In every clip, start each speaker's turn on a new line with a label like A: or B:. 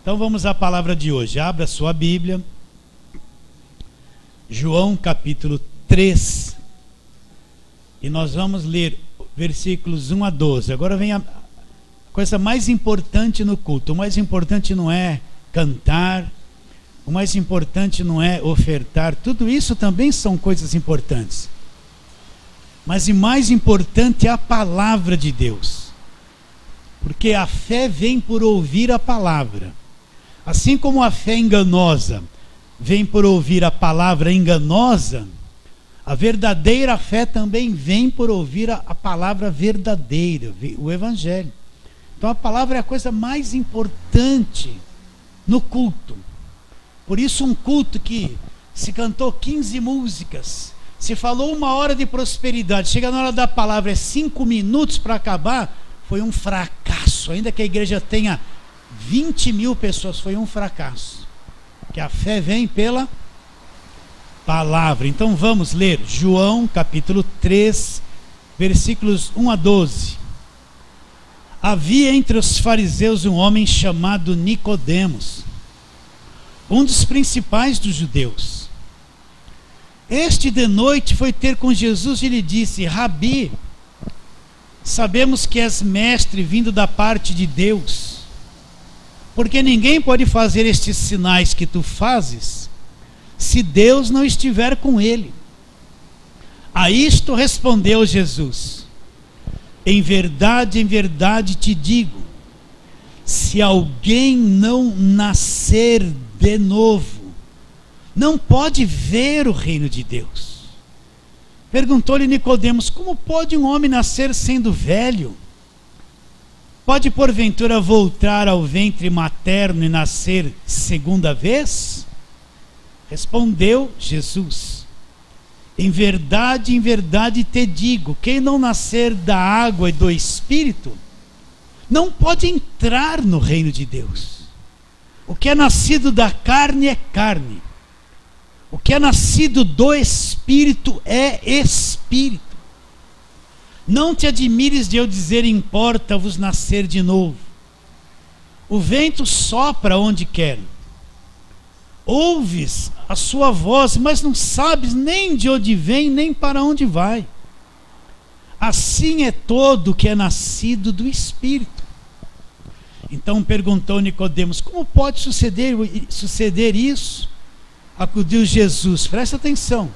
A: Então vamos à palavra de hoje. Abra sua Bíblia. João capítulo 3. E nós vamos ler versículos 1 a 12. Agora vem a coisa mais importante no culto. O mais importante não é cantar. O mais importante não é ofertar. Tudo isso também são coisas importantes. Mas o mais importante é a palavra de Deus. Porque a fé vem por ouvir a palavra. Assim como a fé enganosa vem por ouvir a palavra enganosa, a verdadeira fé também vem por ouvir a palavra verdadeira, o Evangelho. Então a palavra é a coisa mais importante no culto. Por isso um culto que se cantou 15 músicas, se falou 1 hora de prosperidade, chega na hora da palavra, é 5 minutos para acabar, foi um fracasso. Ainda que a igreja tenha 20 mil pessoas, foi um fracasso. Que a fé vem pela palavra. Então vamos ler João capítulo 3, versículos 1 a 12. Havia entre os fariseus um homem chamado Nicodemos, um dos principais dos judeus. Este de noite foi ter com Jesus e lhe disse: Rabi, sabemos que és mestre vindo da parte de Deus, porque ninguém pode fazer estes sinais que tu fazes se Deus não estiver com ele. A isto respondeu Jesus: em verdade te digo, se alguém não nascer de novo, não pode ver o reino de Deus. Perguntou-lhe Nicodemos: como pode um homem nascer sendo velho? Pode porventura voltar ao ventre materno e nascer segunda vez? Respondeu Jesus: em verdade te digo, quem não nascer da água e do Espírito, não pode entrar no reino de Deus. O que é nascido da carne é carne, o que é nascido do Espírito é Espírito. Não te admires de eu dizer: importa-vos nascer de novo. O vento sopra onde quer, ouves a sua voz, mas não sabes nem de onde vem, nem para onde vai. Assim é todo que é nascido do Espírito. Então perguntou Nicodemos: como pode suceder isso? Acudiu Jesus: presta atenção,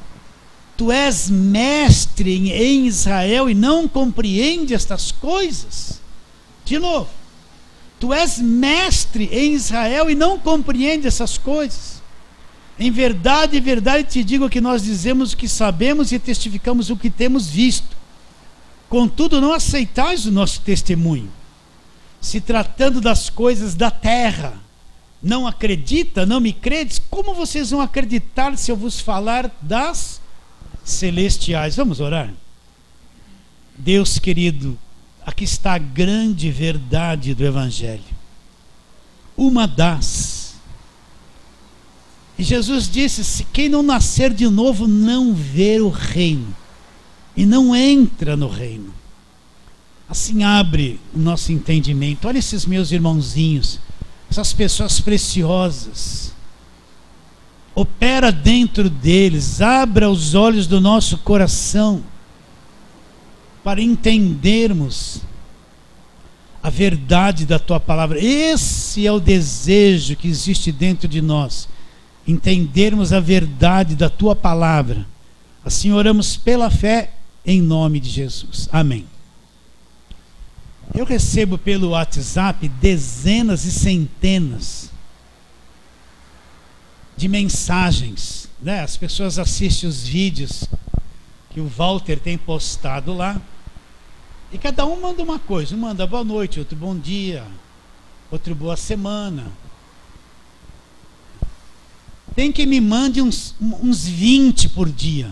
A: tu és mestre em Israel e não compreende estas coisas? De novo, tu és mestre em Israel e não compreende essas coisas? Em verdade te digo que nós dizemos o que sabemos e testificamos o que temos visto. Contudo, não aceitais o nosso testemunho. Se tratando das coisas da terra, não acredita, não me credes? Como vocês vão acreditar se eu vos falar das celestiais? Vamos orar? Deus querido, aqui está a grande verdade do Evangelho. Uma das. E Jesus disse: se quem não nascer de novo não vê o reino, e não entra no reino. Assim abre o nosso entendimento. Olha esses meus irmãozinhos, essas pessoas preciosas. Opera dentro deles, abra os olhos do nosso coração para entendermos a verdade da tua palavra. Esse é o desejo que existe dentro de nós, entendermos a verdade da tua palavra. Assim oramos pela fé, em nome de Jesus. Amém. Eu recebo pelo WhatsApp dezenas e centenas de mensagens, né? As pessoas assistem os vídeos que o Walter tem postado lá, e cada um manda uma coisa. Um manda boa noite, outro bom dia, outro boa semana. Tem que me mande uns 20 por dia.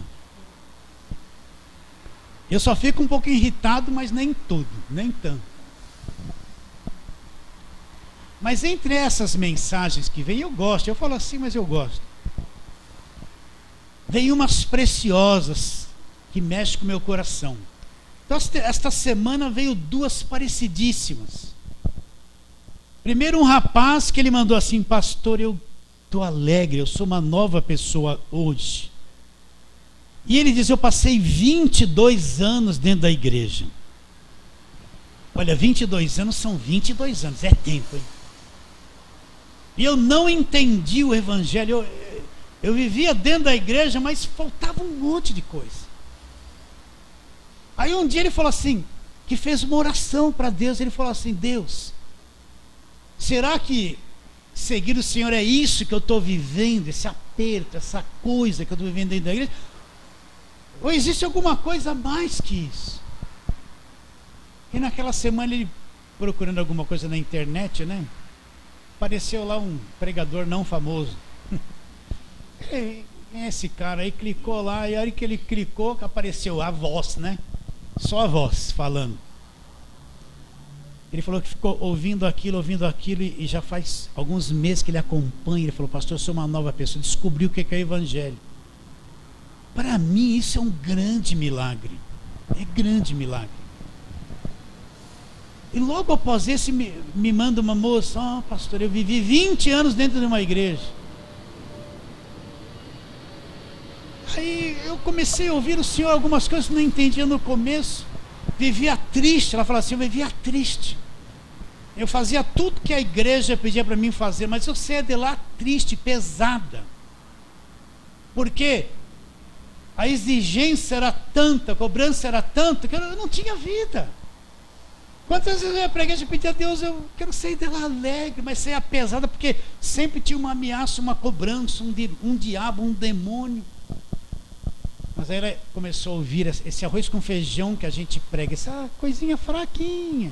A: Eu só fico um pouco irritado, mas nem tudo, nem tanto. Mas entre essas mensagens que vem, eu gosto. Eu falo assim, mas eu gosto. Vem umas preciosas que mexem com o meu coração. Então esta semana veio duas parecidíssimas. Primeiro um rapaz que ele mandou assim: pastor, eu estou alegre, eu sou uma nova pessoa hoje. E ele diz: eu passei 22 anos dentro da igreja. Olha, 22 anos são 22 anos, é tempo, hein? E eu não entendi o evangelho. Eu vivia dentro da igreja, mas faltava um monte de coisa. Aí um dia ele falou assim, que fez uma oração para Deus. Ele falou assim: Deus, será que seguir o Senhor é isso que eu estou vivendo, esse aperto, essa coisa que eu estou vivendo dentro da igreja? Ou existe alguma coisa a mais que isso? E naquela semana ele, procurando alguma coisa na internet, né, apareceu lá um pregador não famoso. Esse cara aí clicou lá, e a hora que ele clicou, apareceu a voz, né? Só a voz falando. Ele falou que ficou ouvindo aquilo, e já faz alguns meses que ele acompanha. Ele falou: pastor, eu sou uma nova pessoa, descobriu o que é o evangelho. Para mim isso é um grande milagre. É grande milagre. E logo após esse me manda uma moça: ó, pastor, eu vivi 20 anos dentro de uma igreja. Aí eu comecei a ouvir o Senhor, algumas coisas que não entendia no começo. Vivia triste. Ela fala assim: eu vivia triste. Eu fazia tudo que a igreja pedia para mim fazer, mas eu saía de lá triste, pesada. Porque a exigência era tanta, a cobrança era tanta, que eu não tinha vida. Quantas vezes eu ia para a igreja e pedia a Deus: eu quero sair dela alegre, mas sair pesada, porque sempre tinha uma ameaça, uma cobrança, um diabo, um demônio. Mas aí ela começou a ouvir esse arroz com feijão que a gente prega, essa coisinha fraquinha.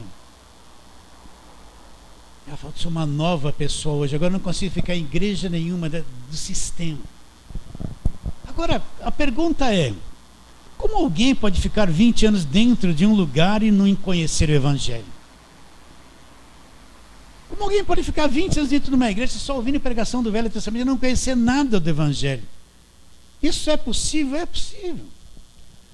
A: Ela falou: sou uma nova pessoa hoje, agora não consigo ficar em igreja nenhuma do sistema. Agora, a pergunta é: como alguém pode ficar 20 anos dentro de um lugar e não conhecer o evangelho? Como alguém pode ficar 20 anos dentro de uma igreja só ouvindo pregação do Velho Testamento e não conhecer nada do evangelho? Isso é possível? É possível.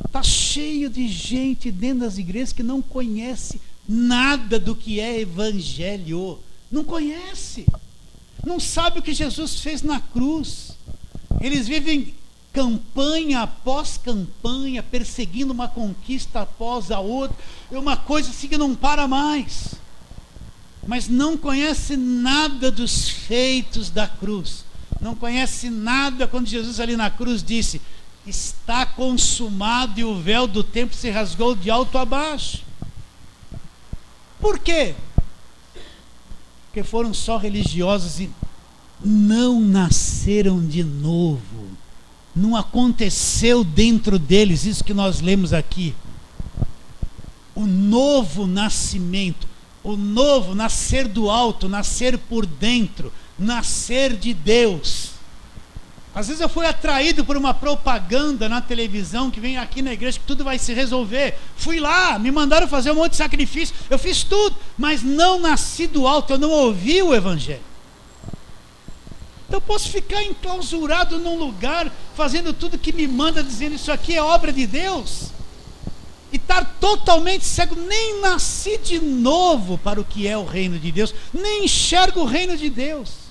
A: Está cheio de gente dentro das igrejas que não conhece nada do que é evangelho. Não conhece. Não sabe o que Jesus fez na cruz. Eles vivem campanha após campanha, perseguindo uma conquista após a outra. É uma coisa assim que não para mais. Mas não conhece nada dos feitos da cruz. Não conhece nada quando Jesus ali na cruz disse: está consumado, e o véu do templo se rasgou de alto a baixo. Por quê? Porque foram só religiosos e não nasceram de novo. Não aconteceu dentro deles isso que nós lemos aqui. O novo nascimento, o novo nascer do alto, nascer por dentro, nascer de Deus. Às vezes eu fui atraído por uma propaganda na televisão que vem aqui na igreja que tudo vai se resolver. Fui lá, me mandaram fazer um monte de sacrifício, eu fiz tudo, mas não nasci do alto, eu não ouvi o evangelho. Então eu posso ficar enclausurado num lugar, fazendo tudo que me manda, dizendo: isso aqui é obra de Deus, e estar totalmente cego. Nem nasci de novo para o que é o reino de Deus, nem enxergo o reino de Deus.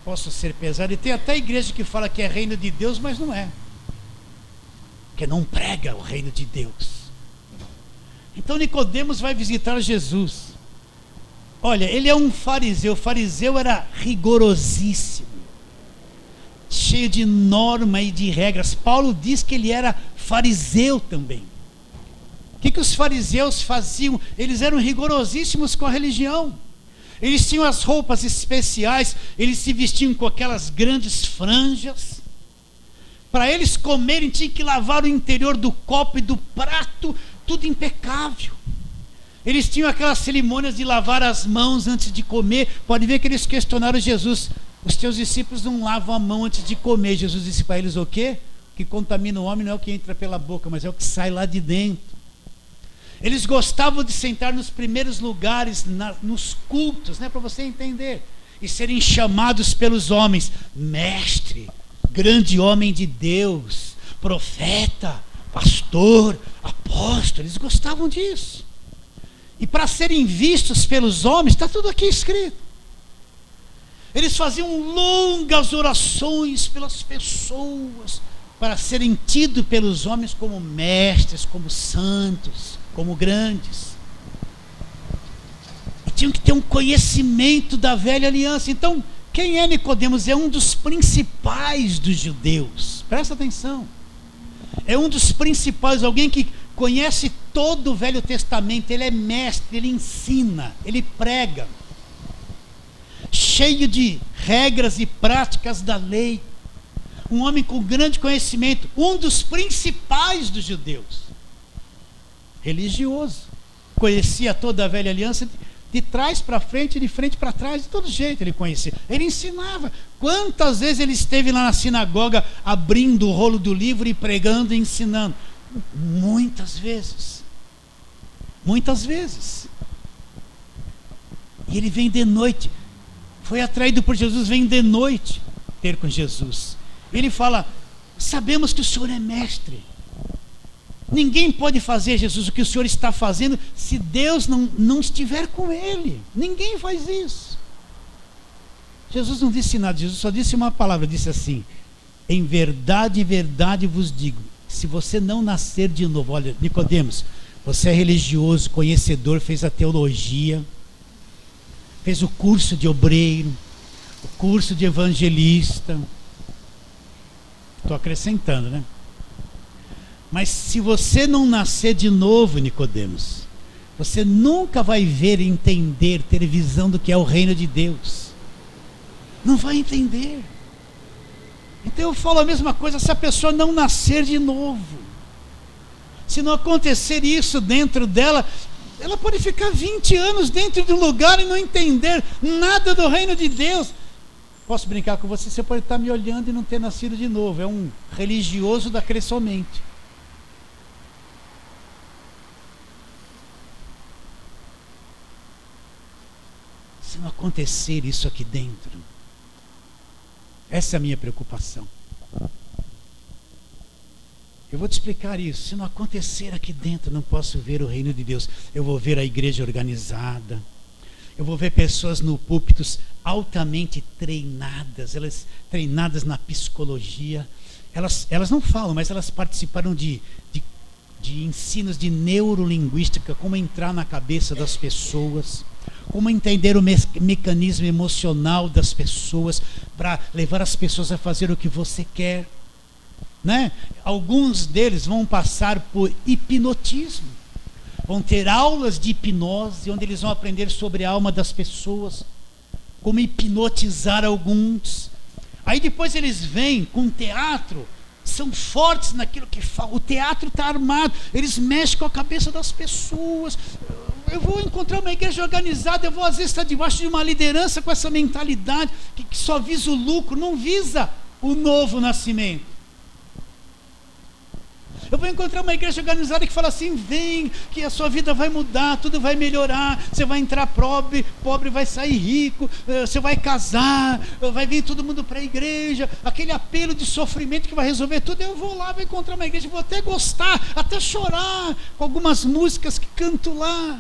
A: Posso ser pesado, e tem até igreja que fala que é reino de Deus, mas não é, porque não prega o reino de Deus. Então Nicodemos vai visitar Jesus. Olha, ele é um fariseu. O fariseu era rigorosíssimo, cheio de norma e de regras. Paulo diz que ele era fariseu também. O que os fariseus faziam? Eles eram rigorosíssimos com a religião. Eles tinham as roupas especiais, eles se vestiam com aquelas grandes franjas. Para eles comerem, tinham que lavar o interior do copo e do prato, tudo impecável. Eles tinham aquelas cerimônias de lavar as mãos antes de comer. Pode ver que eles questionaram Jesus: os teus discípulos não lavam a mão antes de comer. Jesus disse para eles: o quê? O que contamina o homem não é o que entra pela boca, mas é o que sai lá de dentro. Eles gostavam de sentar nos primeiros lugares, nos cultos, né, para você entender, e serem chamados pelos homens: mestre, grande homem de Deus, profeta, pastor, apóstolo. Eles gostavam disso. E para serem vistos pelos homens, está tudo aqui escrito. Eles faziam longas orações pelas pessoas, para serem tidos pelos homens como mestres, como santos, como grandes. E tinham que ter um conhecimento da velha aliança. Então, quem é Nicodemos? É um dos principais dos judeus. Presta atenção. É um dos principais, alguém que conhece todo o Velho Testamento. Ele é mestre, ele ensina, ele prega, cheio de regras e práticas da lei. Um homem com grande conhecimento, um dos principais dos judeus, religioso, conhecia toda a velha aliança de trás para frente, de frente para trás, de todo jeito ele conhecia. Ele ensinava. Quantas vezes ele esteve lá na sinagoga abrindo o rolo do livro e pregando e ensinando? Muitas vezes. Muitas vezes. E ele vem de noite. Foi atraído por Jesus, vem de noite ter com Jesus. Ele fala: sabemos que o Senhor é mestre. Ninguém pode fazer, Jesus, o que o Senhor está fazendo se Deus não estiver com ele. Ninguém faz isso. Jesus não disse nada, Jesus só disse uma palavra, disse assim: em verdade, verdade vos digo, se você não nascer de novo. Olha, Nicodemos, você é religioso, conhecedor, fez a teologia, fez o curso de obreiro, o curso de evangelista. Estou acrescentando, né? Mas se você não nascer de novo, Nicodemos, você nunca vai ver, entender, ter visão do que é o reino de Deus. Não vai entender. Então eu falo a mesma coisa, se a pessoa não nascer de novo, se não acontecer isso dentro dela, ela pode ficar 20 anos dentro de um lugar e não entender nada do reino de Deus. Posso brincar com você? Você pode estar me olhando e não ter nascido de novo. É um religioso da cressomente. Se não acontecer isso aqui dentro, essa é a minha preocupação. Eu vou te explicar isso. Se não acontecer aqui dentro, não posso ver o reino de Deus. Eu vou ver a igreja organizada, eu vou ver pessoas no púlpitos altamente treinadas, elas treinadas na psicologia. Elas não falam, mas elas participaram de ensinos de neurolinguística, como entrar na cabeça das pessoas, como entender o mecanismo emocional das pessoas, para levar as pessoas a fazer o que você quer, né? Alguns deles vão passar por hipnotismo, vão ter aulas de hipnose, onde eles vão aprender sobre a alma das pessoas, como hipnotizar alguns. Aí depois eles vêm com teatro, são fortes naquilo que falam. O teatro está armado, eles mexem com a cabeça das pessoas. Eu vou encontrar uma igreja organizada, eu vou às vezes estar debaixo de uma liderança com essa mentalidade que só visa o lucro, não visa o novo nascimento. Eu vou encontrar uma igreja organizada que fala assim: vem, que a sua vida vai mudar, tudo vai melhorar, você vai entrar pobre, vai sair rico, você vai casar, vai vir todo mundo para a igreja, aquele apelo de sofrimento que vai resolver tudo. Eu vou lá, vou encontrar uma igreja, vou até gostar, até chorar com algumas músicas que canto lá.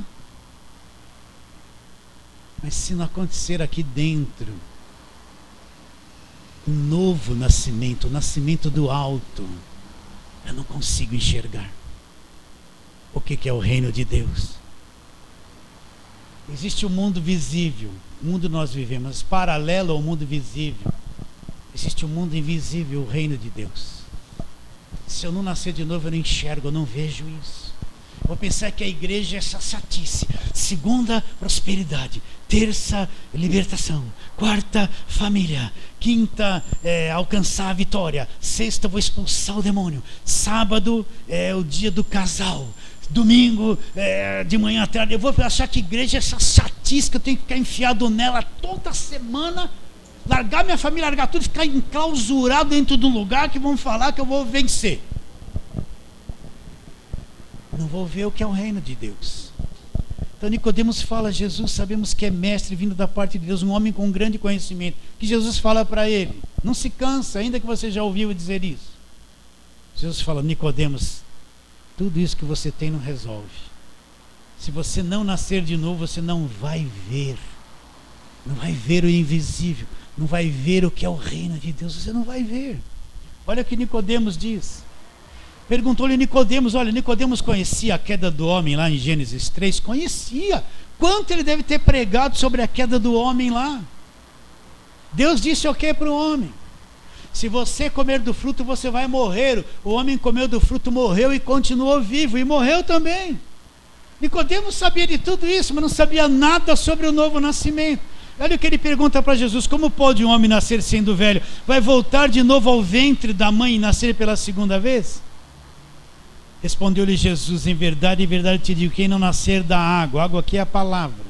A: Mas se não acontecer aqui dentro um novo nascimento, o nascimento do alto, eu não consigo enxergar o que é o reino de Deus. Existe o mundo visível, o mundo nós vivemos, paralelo ao mundo visível. Existe o mundo invisível, o reino de Deus. Se eu não nascer de novo, eu não enxergo, eu não vejo isso. Eu vou pensar que a igreja é essa chatice. Segunda, prosperidade. Terça, libertação. Quarta, família. Quinta, alcançar a vitória. Sexta, vou expulsar o demônio. Sábado é o dia do casal. Domingo, de manhã à tarde. Eu vou achar que igreja é essa chatice que eu tenho que ficar enfiado nela toda semana. Largar minha família, largar tudo, ficar enclausurado dentro de um lugar que vão falar que eu vou vencer. Não vou ver o que é o reino de Deus. Então Nicodemos fala: Jesus, sabemos que é mestre vindo da parte de Deus, um homem com grande conhecimento. Que Jesus fala para ele, não se cansa, ainda que você já ouviu dizer isso. Jesus fala: Nicodemos, tudo isso que você tem não resolve Se você não nascer de novo, você não vai ver. Não vai ver o invisível. Não vai ver o que é o reino de Deus. Você não vai ver. Olha o que Nicodemos diz. Perguntou-lhe Nicodemos, olha, Nicodemos conhecia a queda do homem lá em Gênesis 3? Conhecia. Quanto ele deve ter pregado sobre a queda do homem lá? Deus disse o que para o homem? Se você comer do fruto, você vai morrer. O homem comeu do fruto, morreu e continuou vivo. E morreu também. Nicodemos sabia de tudo isso, mas não sabia nada sobre o novo nascimento. Olha o que ele pergunta para Jesus: como pode um homem nascer sendo velho? Vai voltar de novo ao ventre da mãe e nascer pela segunda vez? Respondeu-lhe Jesus: em verdade te digo, quem não nascer da água, água aqui é a palavra,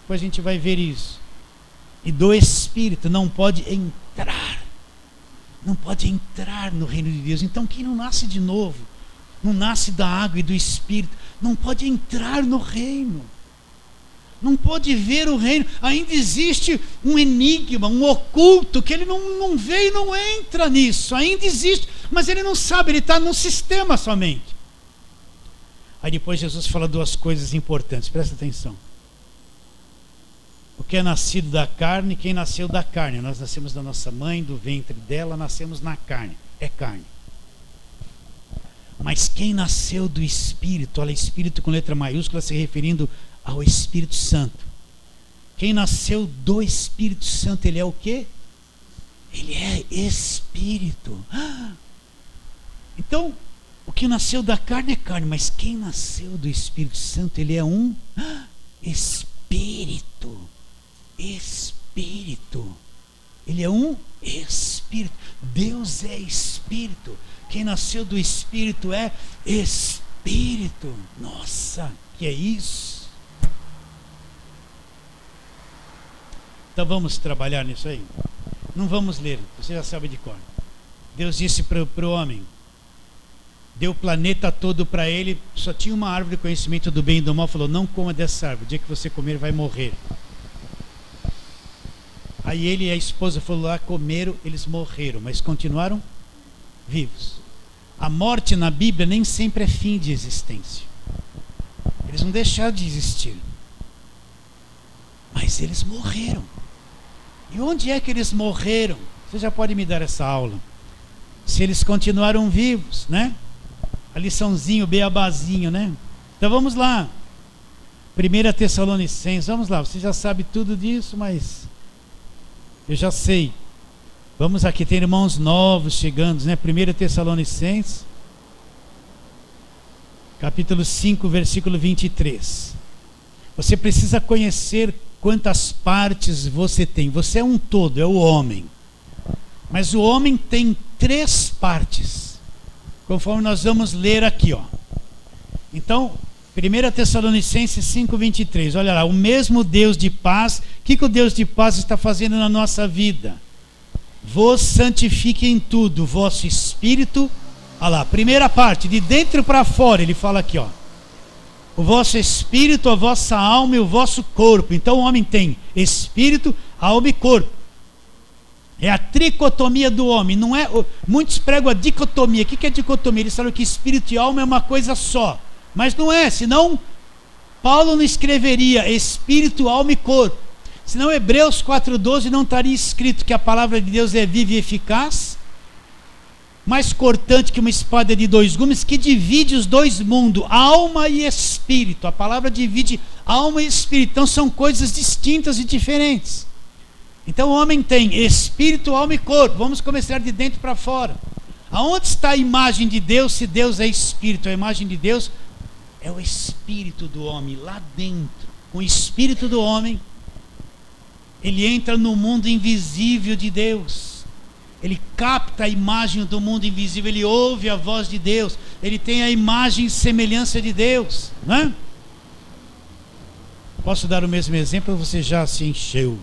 A: depois a gente vai ver isso, e do Espírito, não pode entrar no reino de Deus. Então quem não nasce de novo, não nasce da água e do Espírito, não pode entrar no reino, não pode ver o reino. Ainda existe um enigma, um oculto, que ele não vê e não entra nisso. Ainda existe, mas ele não sabe, ele está num sistema somente. Aí depois Jesus fala duas coisas importantes, presta atenção. O que é nascido da carne, quem nasceu da carne? Nós nascemos da nossa mãe, do ventre dela, nascemos na carne, é carne. Mas quem nasceu do Espírito, olha, Espírito com letra maiúscula, se referindo ao Espírito Santo. Quem nasceu do Espírito Santo, ele é o quê? Ele é Espírito. Então, o que nasceu da carne é carne, mas quem nasceu do Espírito Santo, ele é um Espírito. Espírito. Ele é um Espírito. Deus é Espírito. Quem nasceu do Espírito é Espírito. Nossa, que é isso? Então vamos trabalhar nisso aí. Não vamos ler, você já sabe de cor. Deus disse para o homem, deu o planeta todo para ele, só tinha uma árvore de conhecimento do bem e do mal, falou: não coma dessa árvore, o dia que você comer vai morrer. Aí ele e a esposa foram lá, comeram, eles morreram, mas continuaram vivos. A morte na Bíblia nem sempre é fim de existência. Eles não deixaram de existir, mas eles morreram. E onde é que eles morreram? Você já pode me dar essa aula. Se eles continuaram vivos, né? A liçãozinho, beabazinho, né? Então vamos lá. 1 Tessalonicenses, vamos lá. Você já sabe tudo disso, mas eu já sei. Vamos aqui, tem irmãos novos chegando, né? 1 Tessalonicenses, capítulo 5, versículo 23. Você precisa conhecer quantas partes você tem. Você é um todo, é o homem. Mas o homem tem 3 partes, conforme nós vamos ler aqui, ó. Então, 1 Tessalonicenses 5:23, olha lá, o mesmo Deus de paz. O que o Deus de paz está fazendo na nossa vida? Vos santifique em tudo, o vosso espírito. Olha lá, primeira parte, de dentro para fora, ele fala aqui, ó. O vosso espírito, a vossa alma e o vosso corpo. Então o homem tem espírito, alma e corpo. É a tricotomia do homem, não é? Muitos pregam a dicotomia. O que é dicotomia? Eles falam que espírito e alma é uma coisa só, mas não é, senão Paulo não escreveria espírito, alma e corpo. Senão Hebreus 4:12 não estaria escrito que a palavra de Deus é viva e eficaz, mais cortante que uma espada de 2 gumes, que divide os 2 mundos, alma e espírito. A palavra divide alma e espírito, então são coisas distintas e diferentes. Então o homem tem espírito, alma e corpo. Vamos começar de dentro para fora. Aonde está a imagem de Deus? Se Deus é espírito, a imagem de Deus é o espírito do homem, lá dentro. O espírito do homem, ele entra no mundo invisível de Deus. Ele capta a imagem do mundo invisível, ele ouve a voz de Deus, ele tem a imagem e semelhança de Deus, não é? Posso dar o mesmo exemplo ou você já se encheu?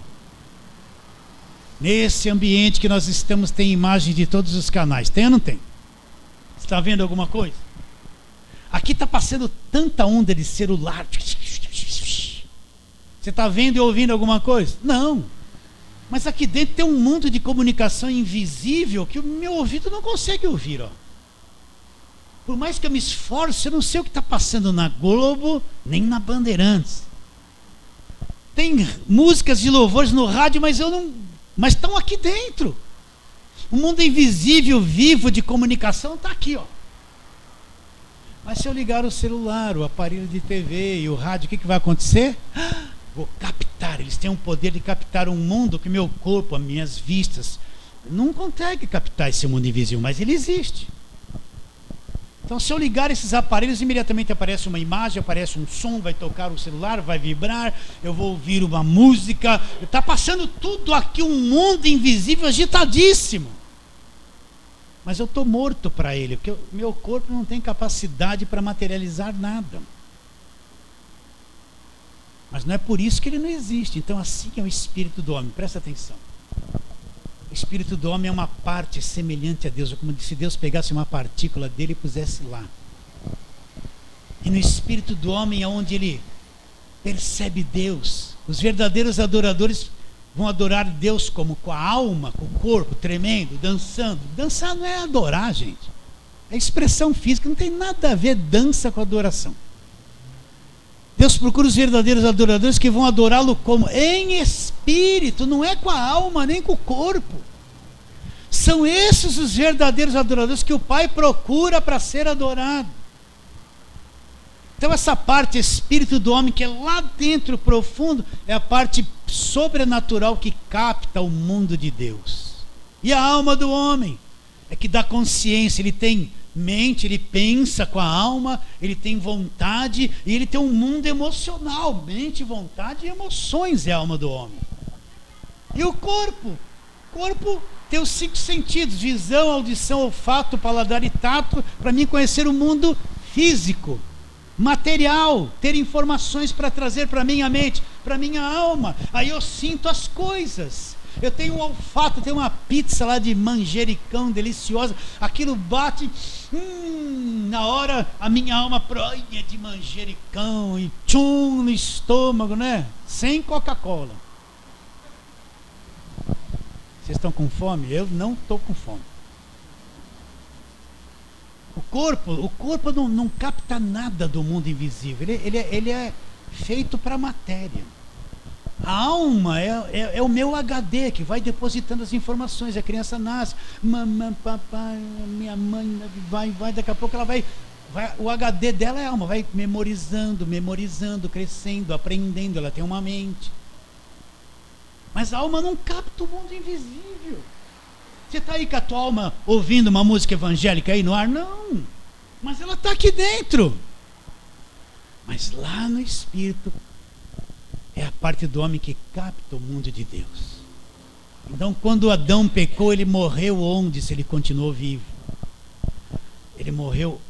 A: Nesse ambiente que nós estamos, tem imagem de todos os canais. Tem ou não tem? Você está vendo alguma coisa? Aqui está passando tanta onda de celular. Você está vendo e ouvindo alguma coisa? Não. Mas aqui dentro tem um mundo de comunicação invisível que o meu ouvido não consegue ouvir, ó. Por mais que eu me esforce, eu não sei o que está passando na Globo, nem na Bandeirantes. Tem músicas de louvores no rádio, mas eu não. Mas estão aqui dentro. O mundo invisível, vivo de comunicação está aqui, ó. Mas se eu ligar o celular, o aparelho de TV e o rádio, o que vai acontecer? Vou captar. Eles têm o poder de captar um mundo que meu corpo, as minhas vistas, não consegue captar esse mundo invisível, mas ele existe. Então, se eu ligar esses aparelhos, imediatamente aparece uma imagem, aparece um som, vai tocar o celular, vai vibrar, eu vou ouvir uma música. Está passando tudo aqui, um mundo invisível agitadíssimo. Mas eu estou morto para ele, porque o meu corpo não tem capacidade para materializar nada. Mas não é por isso que ele não existe. Então, assim é o espírito do homem. Presta atenção. O espírito do homem é uma parte semelhante a Deus. É como se Deus pegasse uma partícula dele e pusesse lá. E no espírito do homem é onde ele percebe Deus. Os verdadeiros adoradores vão adorar Deus como com a alma, com o corpo tremendo, dançando. Dançar não é adorar, gente. É expressão física, não tem nada a ver dança com adoração. Deus procura os verdadeiros adoradores que vão adorá-lo como em espírito, não é com a alma nem com o corpo. São esses os verdadeiros adoradores que o Pai procura para ser adorado. Então essa parte espírito do homem, que é lá dentro profundo, é a parte sobrenatural que capta o mundo de Deus. E a alma do homem é que dá consciência, ele tem mente, ele pensa com a alma, ele tem vontade e ele tem um mundo emocional. Mente, vontade e emoções é a alma do homem. E o corpo? O corpo tem os 5 sentidos: visão, audição, olfato, paladar e tato, para mim conhecer o mundo físico, material, ter informações para trazer para minha mente, para minha alma. Aí eu sinto as coisas. Eu tenho um olfato, tenho uma pizza lá de manjericão deliciosa, aquilo bate, na hora a minha alma proia de manjericão e tchum no estômago, né? Sem Coca-Cola. Vocês estão com fome? Eu não estou com fome. O corpo não capta nada do mundo invisível. Ele é feito para a matéria. A alma é o meu HD que vai depositando as informações. A criança nasce, mamãe, papai, minha mãe vai, daqui a pouco ela vai, o HD dela é a alma, vai memorizando, crescendo, aprendendo, ela tem uma mente. Mas a alma não capta o mundo invisível. Você está aí com a tua alma ouvindo uma música evangélica aí no ar? Não, mas ela está aqui dentro. Mas lá no espírito é a parte do homem que capta o mundo de Deus. Então, quando Adão pecou, ele morreu onde, se ele continuou vivo? Ele morreu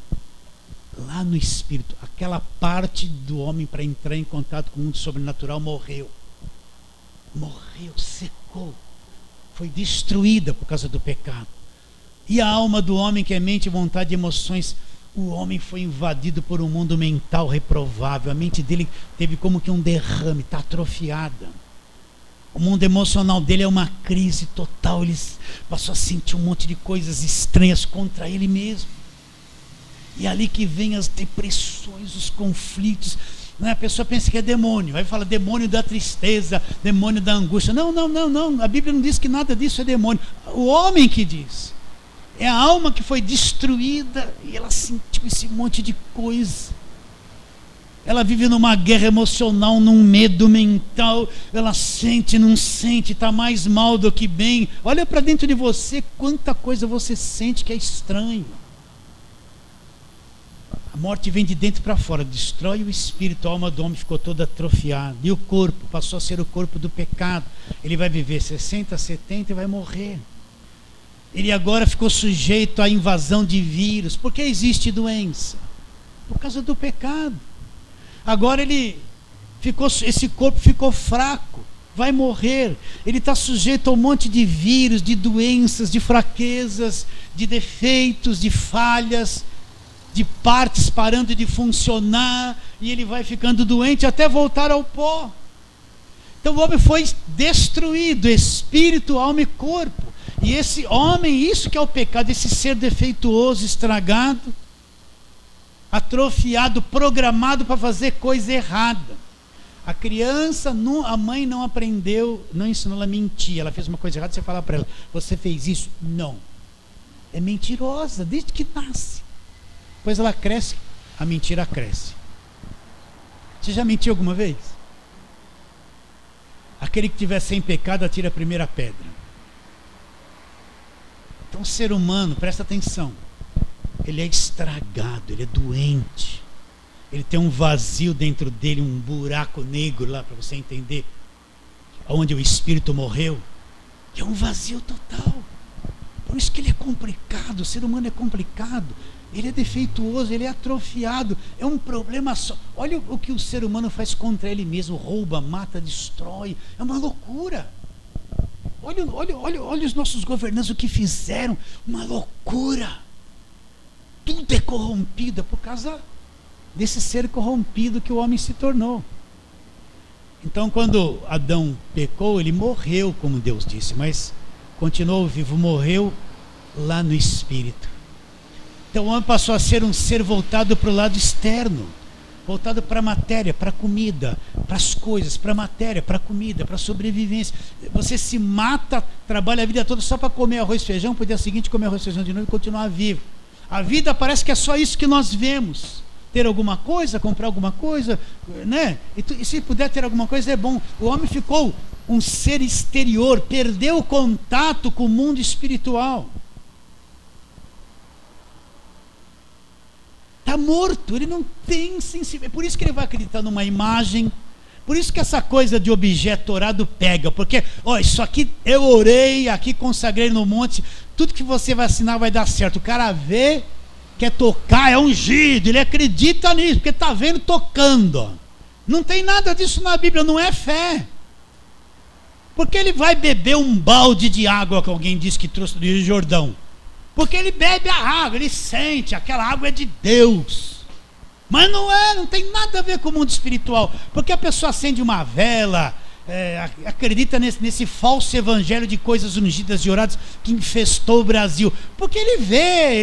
A: lá no espírito. Aquela parte do homem para entrar em contato com o mundo sobrenatural morreu. Morreu, secou. Foi destruída por causa do pecado. E a alma do homem, que é mente, vontade e emoções, o homem foi invadido por um mundo mental reprovável. A mente dele teve como que um derrame, está atrofiada. O mundo emocional dele é uma crise total. Ele passou a sentir um monte de coisas estranhas contra ele mesmo. E é ali que vem as depressões, os conflitos. Não é? A pessoa pensa que é demônio, aí fala demônio da tristeza, demônio da angústia. Não, a Bíblia não diz que nada disso é demônio. O homem que diz. É a alma que foi destruída e ela sentiu esse monte de coisa. Ela vive numa guerra emocional, num medo mental. Ela sente, não sente, está mais mal do que bem. Olha para dentro de você, quanta coisa você sente que é estranho. A morte vem de dentro para fora, destrói o espírito, a alma do homem ficou toda atrofiada. E o corpo passou a ser o corpo do pecado. Ele vai viver 60, 70 e vai morrer. Ele agora ficou sujeito à invasão de vírus. Por que existe doença? Por causa do pecado. Agora esse corpo ficou fraco, vai morrer. Ele está sujeito a um monte de vírus, de doenças, de fraquezas, de defeitos, de falhas, de partes parando de funcionar, e ele vai ficando doente até voltar ao pó. Então o homem foi destruído, espírito, alma e corpo. E esse homem, isso que é o pecado, esse ser defeituoso, estragado, atrofiado, programado para fazer coisa errada. A criança, a mãe não aprendeu, não ensinou ela a mentir. Ela fez uma coisa errada, você fala para ela, você fez isso? Não. É mentirosa desde que nasce. Depois ela cresce, a mentira cresce. Você já mentiu alguma vez? Aquele que tiver sem pecado atira a primeira pedra. Então o ser humano, presta atenção, ele é estragado, ele é doente, ele tem um vazio dentro dele, um buraco negro lá, para você entender, onde o espírito morreu, é um vazio total. Por isso que ele é complicado, o ser humano é complicado, ele é defeituoso, ele é atrofiado, é um problema só. Olha o que o ser humano faz contra ele mesmo, rouba, mata, destrói, é uma loucura. Olha os nossos governantes, o que fizeram, uma loucura. Tudo é corrompido por causa desse ser corrompido que o homem se tornou. Então, quando Adão pecou, ele morreu, como Deus disse, mas continuou vivo, morreu lá no espírito. Então o homem passou a ser um ser voltado para o lado externo, voltado para a matéria, para a comida, para as coisas, para a matéria, para a comida, para a sobrevivência. Você se mata, trabalha a vida toda só para comer arroz e feijão, para o dia seguinte comer arroz e feijão de novo e continuar vivo. A vida parece que é só isso que nós vemos. Ter alguma coisa, comprar alguma coisa, né? E se puder ter alguma coisa é bom. O homem ficou um ser exterior, perdeu o contato com o mundo espiritual. Está morto, ele não tem sensibilidade. É por isso que ele vai acreditar numa imagem. Por isso que essa coisa de objeto orado pega. Porque, ó, isso aqui eu orei, aqui consagrei no monte. Tudo que você vai assinar vai dar certo. O cara vê, quer tocar, é ungido. Ele acredita nisso, porque está vendo tocando. Ó. Não tem nada disso na Bíblia, não é fé. Porque ele vai beber um balde de água que alguém disse que trouxe do Rio Jordão. Porque ele bebe a água, ele sente, aquela água é de Deus. Mas não é, não tem nada a ver com o mundo espiritual. Porque a pessoa acende uma vela, acredita nesse falso evangelho de coisas ungidas e oradas que infestou o Brasil. Porque ele vê,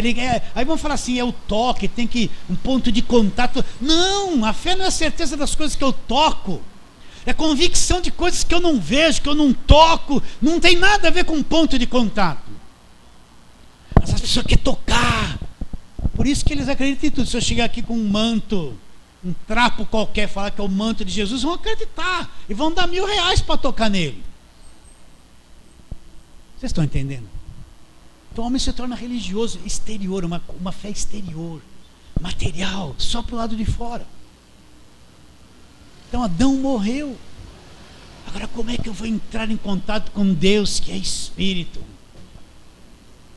A: aí vão falar assim, é o toque, tem que um ponto de contato. Não, a fé não é a certeza das coisas que eu toco. É convicção de coisas que eu não vejo, que eu não toco. Não tem nada a ver com ponto de contato. Essas pessoas querem tocar. Por isso que eles acreditam em tudo. Se eu chegar aqui com um manto, um trapo qualquer, falar que é o manto de Jesus, vão acreditar. E vão dar R$1.000 para tocar nele. Vocês estão entendendo? Então o homem se torna religioso, exterior, uma fé exterior, material, só para o lado de fora. Então Adão morreu. Agora como é que eu vou entrar em contato com Deus que é Espírito?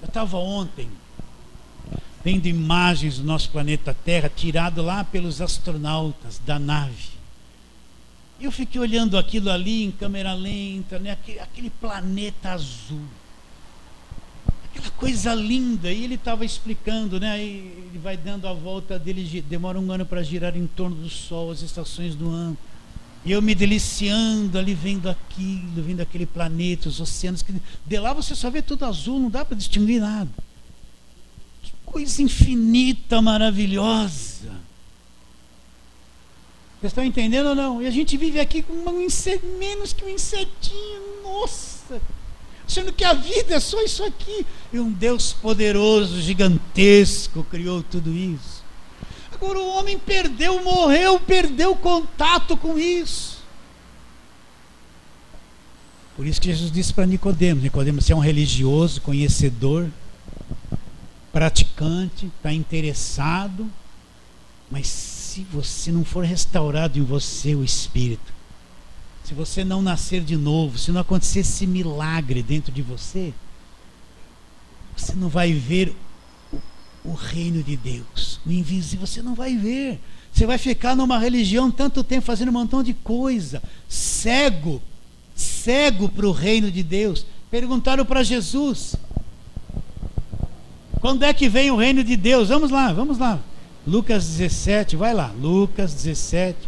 A: Eu estava ontem vendo imagens do nosso planeta Terra tirado lá pelos astronautas da nave. E eu fiquei olhando aquilo ali em câmera lenta, né? Aquele planeta azul. Aquela coisa linda. E ele estava explicando, né? Ele vai dando a volta dele, demora 1 ano para girar em torno do Sol, as estações do ano. E eu me deliciando ali, vendo aquilo, vendo aquele planeta, os oceanos. De lá você só vê tudo azul, não dá para distinguir nada. Que coisa infinita, maravilhosa. Vocês estão entendendo ou não? E a gente vive aqui com menos que um insetinho, nossa. Achando que a vida é só isso aqui. E um Deus poderoso, gigantesco, criou tudo isso. Agora o homem morreu, perdeu contato com isso. Por isso que Jesus disse para Nicodemos: Nicodemos, você é um religioso, conhecedor, praticante, está interessado, mas se você não for restaurado em você o Espírito, se você não nascer de novo, se não acontecer esse milagre dentro de você, você não vai ver o reino de Deus, o invisível, você não vai ver. Você vai ficar numa religião tanto tempo fazendo um montão de coisa, cego para o reino de Deus. Perguntaram para Jesus: quando é que vem o reino de Deus? Vamos lá. Lucas 17, vai lá, Lucas 17.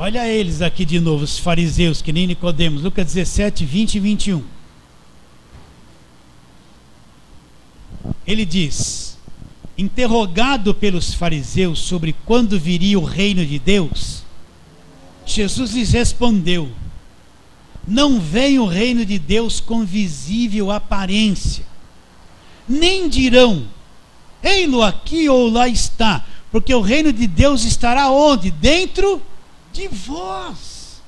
A: Olha eles aqui de novo, os fariseus, que nem Nicodemos, Lucas 17, 20 e 21. Ele diz: interrogado pelos fariseus sobre quando viria o reino de Deus, Jesus lhes respondeu: não vem o reino de Deus com visível aparência, nem dirão, ei-lo aqui ou lá está, porque o reino de Deus estará onde? Dentro de vós.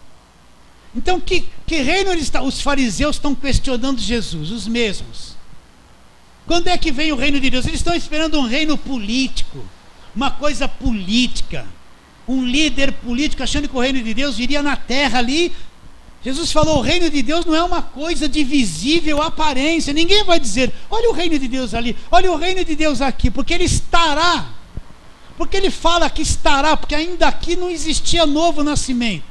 A: Então que reino ele está? Os fariseus estão questionando Jesus, os mesmos. Quando é que vem o reino de Deus? Eles estão esperando um reino político, uma coisa política, um líder político, achando que o reino de Deus viria na terra ali. Jesus falou: o reino de Deus não é uma coisa de visível aparência. Ninguém vai dizer: olha o reino de Deus ali, olha o reino de Deus aqui, porque ele estará. Porque ele fala que estará, porque ainda aqui não existia novo nascimento.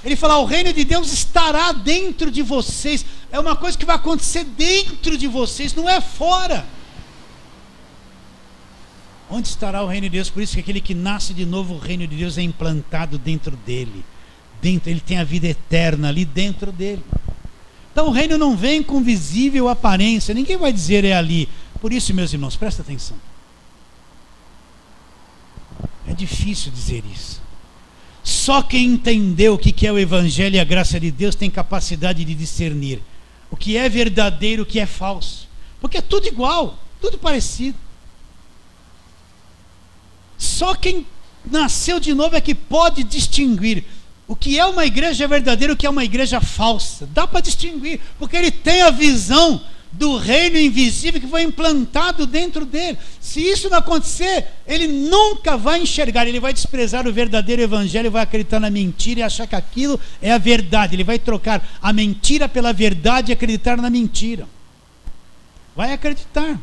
A: Ele fala: o reino de Deus estará dentro de vocês. É uma coisa que vai acontecer dentro de vocês, não é fora. Onde estará o reino de Deus? Por isso que aquele que nasce de novo, o reino de Deus é implantado dentro dele. Ele tem a vida eterna ali dentro dele. Então o reino não vem com visível aparência. Ninguém vai dizer é ali. Por isso, meus irmãos, presta atenção. É difícil dizer isso. Só quem entendeu o que é o Evangelho e a graça de Deus tem capacidade de discernir o que é verdadeiro e o que é falso. Porque é tudo igual, tudo parecido. Só quem nasceu de novo é que pode distinguir o que é uma igreja verdadeira e o que é uma igreja falsa. Dá para distinguir, porque ele tem a visão do reino invisível que foi implantado dentro dele. Se isso não acontecer, ele nunca vai enxergar, ele vai desprezar o verdadeiro evangelho, vai acreditar na mentira e achar que aquilo é a verdade. Ele vai trocar a mentira pela verdade e acreditar na mentira. Vai acreditar.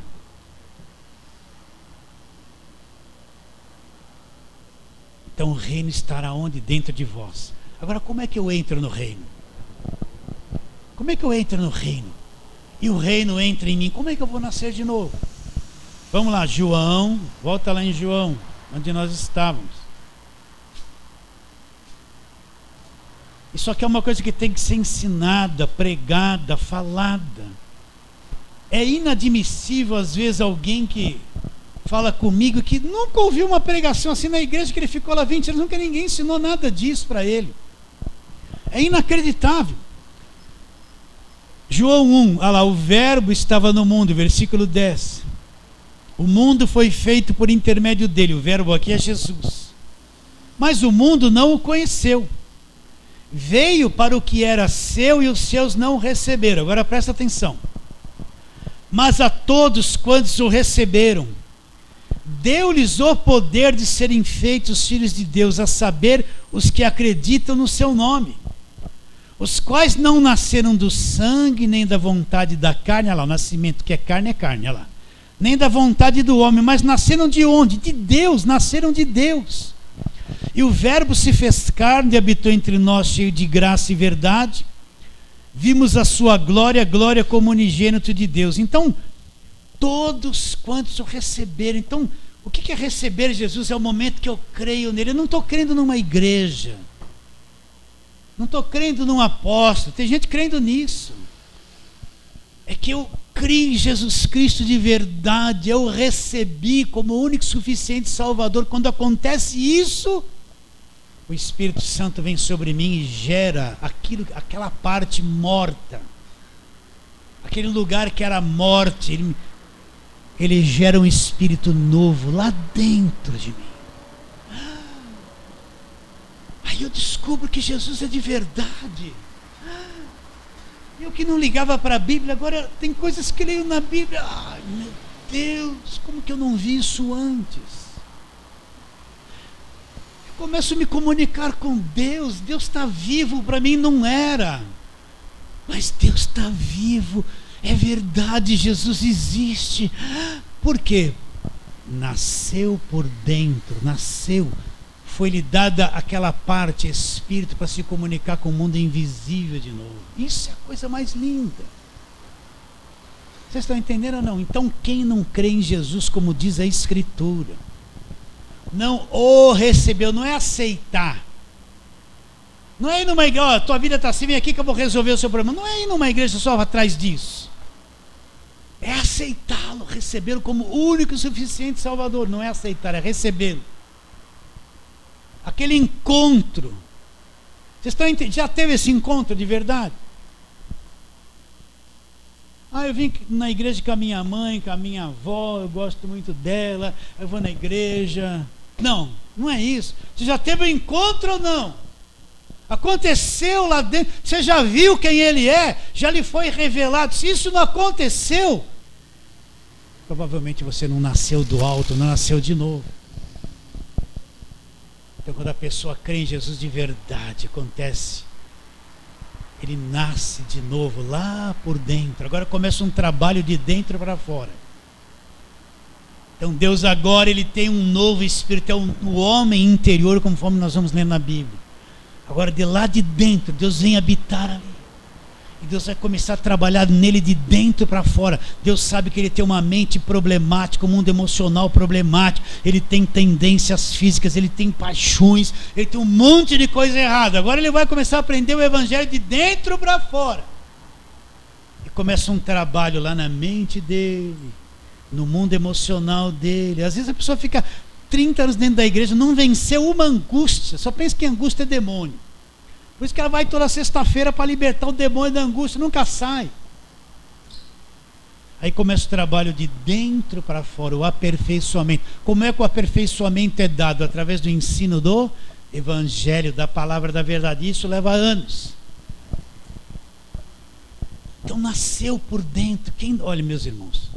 A: Então o reino estará onde? Dentro de vós. Agora, como é que eu entro no reino? Como é que eu entro no reino? E o reino entra em mim. Como é que eu vou nascer de novo? Vamos lá, João. Volta lá em João, onde nós estávamos. Isso aqui é uma coisa que tem que ser ensinada, pregada, falada. É inadmissível, às vezes, alguém que fala comigo que nunca ouviu uma pregação assim na igreja, que ele ficou lá 20 anos, nunca ninguém ensinou nada disso para ele. É inacreditável. João 1, olha lá, o verbo estava no mundo, versículo 10. O mundo foi feito por intermédio dele, o verbo aqui é Jesus. Mas o mundo não o conheceu. Veio para o que era seu e os seus não o receberam. Agora presta atenção. Mas a todos quantos o receberam, deu-lhes o poder de serem feitos filhos de Deus, a saber, os que acreditam no seu nome, os quais não nasceram do sangue, nem da vontade da carne, olha lá, o nascimento que é carne, olha lá, nem da vontade do homem, mas nasceram de onde? De Deus, nasceram de Deus. E o verbo se fez carne e habitou entre nós, cheio de graça e verdade. Vimos a sua glória, glória como unigênito de Deus. Então, todos quantos o receberam. Então, o que é receber Jesus? É o momento que eu creio nele. Eu não estou crendo numa igreja, não estou crendo num apóstolo. Tem gente crendo nisso. É que eu criei em Jesus Cristo de verdade. Eu recebi como único e suficiente Salvador. Quando acontece isso, o Espírito Santo vem sobre mim e gera aquela parte morta, aquele lugar que era morte. Ele gera um espírito novo lá dentro de mim. Aí eu descubro que Jesus é de verdade. Eu que não ligava para a Bíblia, agora tem coisas que leio na Bíblia. Ai, meu Deus, como que eu não vi isso antes? Eu começo a me comunicar com Deus. Deus está vivo, para mim não era. Mas Deus está vivo. É verdade, Jesus existe. Por quê? Nasceu por dentro, foi-lhe dada aquela parte, espírito, para se comunicar com o mundo invisível de novo. Isso é a coisa mais linda. Vocês estão entendendo ou não? Então quem não crê em Jesus, como diz a Escritura, não o recebeu, não é aceitar. Não é ir numa igreja, ó, tua vida está assim, vem aqui que eu vou resolver o seu problema. Não é ir numa igreja só atrás disso. É aceitá-lo, recebê-lo como único e suficiente Salvador. Não é aceitar, é recebê-lo. Aquele encontro. Vocês estão entendendo? Já teve esse encontro de verdade? Ah, eu vim na igreja com a minha mãe, com a minha avó, eu gosto muito dela, eu vou na igreja. Não, não é isso. Você já teve um encontro ou não? Aconteceu lá dentro, você já viu quem ele é? Já lhe foi revelado. Se isso não aconteceu, provavelmente você não nasceu do alto, não nasceu de novo. Então quando a pessoa crê em Jesus de verdade, acontece. Ele nasce de novo lá por dentro. Agora começa um trabalho de dentro para fora. Então Deus agora ele tem um novo espírito, é o homem interior, conforme nós vamos ler na Bíblia. Agora de lá de dentro, Deus vem habitar ali. E Deus vai começar a trabalhar nele de dentro para fora. Deus sabe que ele tem uma mente problemática, um mundo emocional problemático. Ele tem tendências físicas, ele tem paixões, ele tem um monte de coisa errada. Agora ele vai começar a aprender o evangelho de dentro para fora. E começa um trabalho lá na mente dele, no mundo emocional dele. Às vezes a pessoa fica 30 anos dentro da igreja, não venceu uma angústia, só pensa que angústia é demônio. Por isso que ela vai toda sexta-feira para libertar o demônio da angústia, nunca sai. Aí começa o trabalho de dentro para fora, o aperfeiçoamento. Como é que o aperfeiçoamento é dado? Através do ensino do evangelho, da palavra da verdade. Isso leva anos. Então nasceu por dentro. Olha, meus irmãos,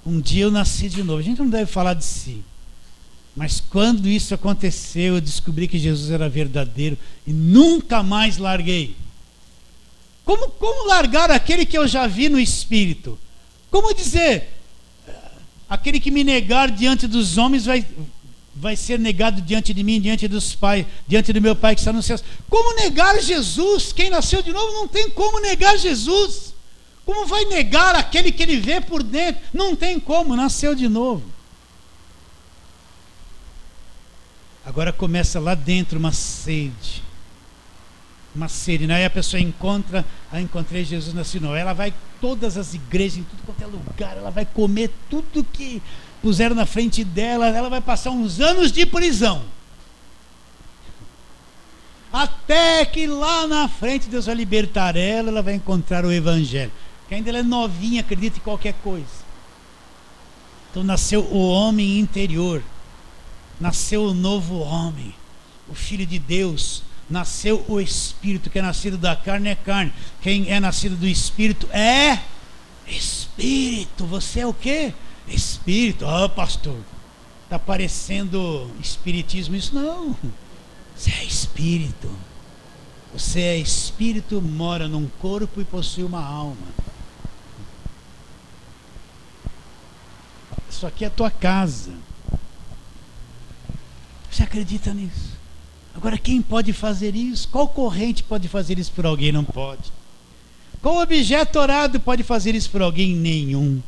A: um dia eu nasci de novo. A gente não deve falar de si. Mas quando isso aconteceu, eu descobri que Jesus era verdadeiro e nunca mais larguei. Como largar aquele que eu já vi no Espírito? Como dizer, aquele que me negar diante dos homens vai ser negado diante de mim, diante dos pais, diante do meu Pai que está nos céus. Como negar Jesus? Quem nasceu de novo não tem como negar Jesus. Como vai negar aquele que ele vê por dentro? Não tem como, nasceu de novo. Agora começa lá dentro uma sede. Uma sede. Aí a pessoa encontra, encontrei Jesus na Sinó. Ela vai todas as igrejas, em tudo quanto é lugar, ela vai comer tudo que puseram na frente dela, ela vai passar uns anos de prisão. Até que lá na frente Deus vai libertar ela, ela vai encontrar o Evangelho. Que ainda ela é novinha, acredita em qualquer coisa. Então nasceu o homem interior. Nasceu o novo homem, o Filho de Deus. Nasceu o Espírito. Que é nascido da carne é carne. Quem é nascido do Espírito é Espírito. Você é o quê? Espírito. Ah, pastor, está parecendo espiritismo isso? Não, você é Espírito. Você é Espírito, mora num corpo e possui uma alma. Isso aqui é a tua casa. Você acredita nisso? Agora, quem pode fazer isso? Qual corrente pode fazer isso por alguém? Não pode. Qual objeto orado pode fazer isso por alguém? Nenhum.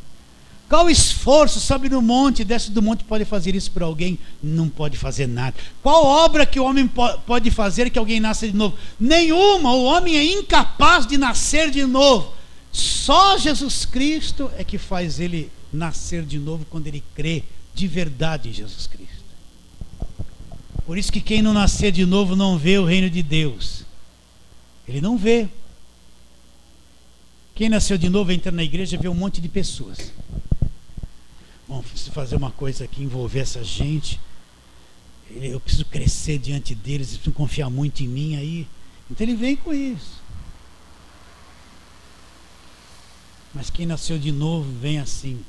A: Qual esforço sobe no monte, desce do monte, pode fazer isso por alguém? Não pode fazer nada. Qual obra que o homem pode fazer que alguém nasça de novo? Nenhuma. O homem é incapaz de nascer de novo. Só Jesus Cristo é que faz ele nascer de novo quando ele crê de verdade em Jesus Cristo. Por isso que quem não nascer de novo não vê o reino de Deus. Ele não vê. Quem nasceu de novo entra na igreja e vê um monte de pessoas. Bom, preciso fazer uma coisa aqui, envolver essa gente. Eu preciso crescer diante deles, eles precisam confiar muito em mim aí. Então ele vem com isso. Mas quem nasceu de novo vem assim.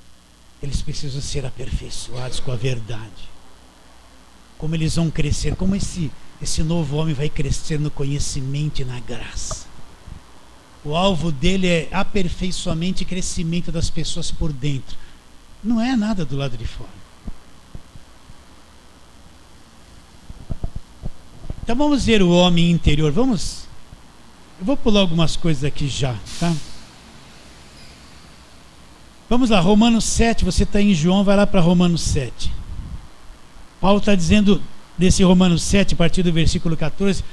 A: Eles precisam ser aperfeiçoados com a verdade. Como eles vão crescer, como esse novo homem vai crescer no conhecimento e na graça. O alvo dele é aperfeiçoamento e crescimento das pessoas por dentro. Não é nada do lado de fora. Então vamos ver o homem interior. Eu vou pular algumas coisas aqui já, tá? Vamos lá, Romanos 7, você está em João, vai lá para Romanos 7. Paulo está dizendo desse Romanos 7, a partir do versículo 14,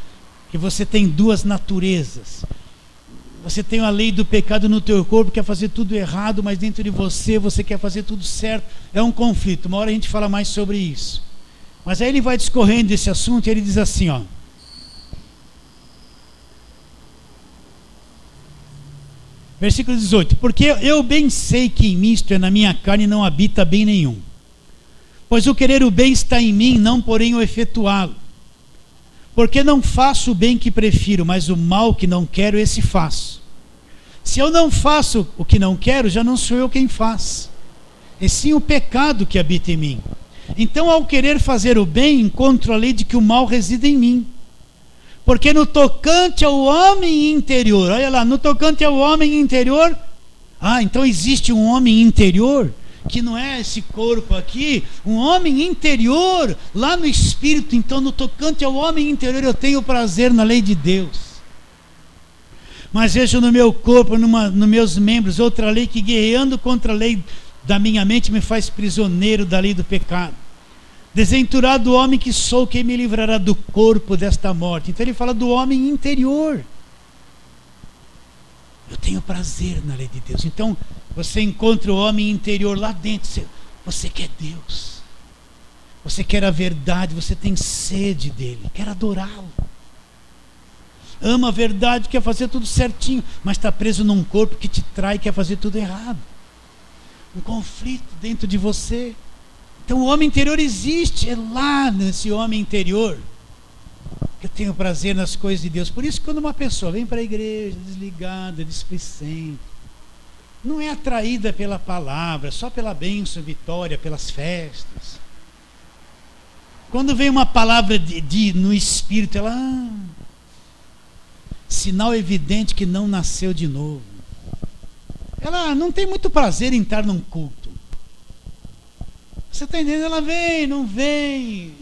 A: que você tem duas naturezas. Você tem a lei do pecado no teu corpo, quer fazer tudo errado, mas dentro de você quer fazer tudo certo. É um conflito. Uma hora a gente fala mais sobre isso. Mas aí ele vai discorrendo desse assunto e ele diz assim, ó. Versículo 18. Porque eu bem sei que em mim, isto é, na minha carne, não habita bem nenhum. Pois o querer o bem está em mim, não porém o efetuá-lo. Porque não faço o bem que prefiro, mas o mal que não quero, esse faço. Se eu não faço o que não quero, já não sou eu quem faz, e sim o pecado que habita em mim. Então, ao querer fazer o bem, encontro a lei de que o mal reside em mim. Porque no tocante ao homem interior, olha lá, no tocante ao homem interior, então existe um homem interior, que não é esse corpo aqui, um homem interior, lá no espírito. Então, no tocante ao homem interior, eu tenho prazer na lei de Deus. Mas vejo no meu corpo, nos meus membros, outra lei que, guerreando contra a lei da minha mente, me faz prisioneiro da lei do pecado. Desventurado homem que sou, quem me livrará do corpo desta morte? Então ele fala do homem interior. Eu tenho prazer na lei de Deus. Então você encontra o homem interior lá dentro. Você quer Deus, você quer a verdade, você tem sede dele, quer adorá-lo, ama a verdade, quer fazer tudo certinho, mas está preso num corpo que te trai, quer fazer tudo errado. Um conflito dentro de você. Então o homem interior existe, é lá nesse homem interior que eu tenho prazer nas coisas de Deus. Por isso, quando uma pessoa vem para a igreja desligada, displicente, não é atraída pela palavra, só pela bênção, vitória, pelas festas. Quando vem uma palavra no espírito, ela sinal evidente que não nasceu de novo. Ela não tem muito prazer em estar num culto. Você está entendendo? Ela vem, não vem.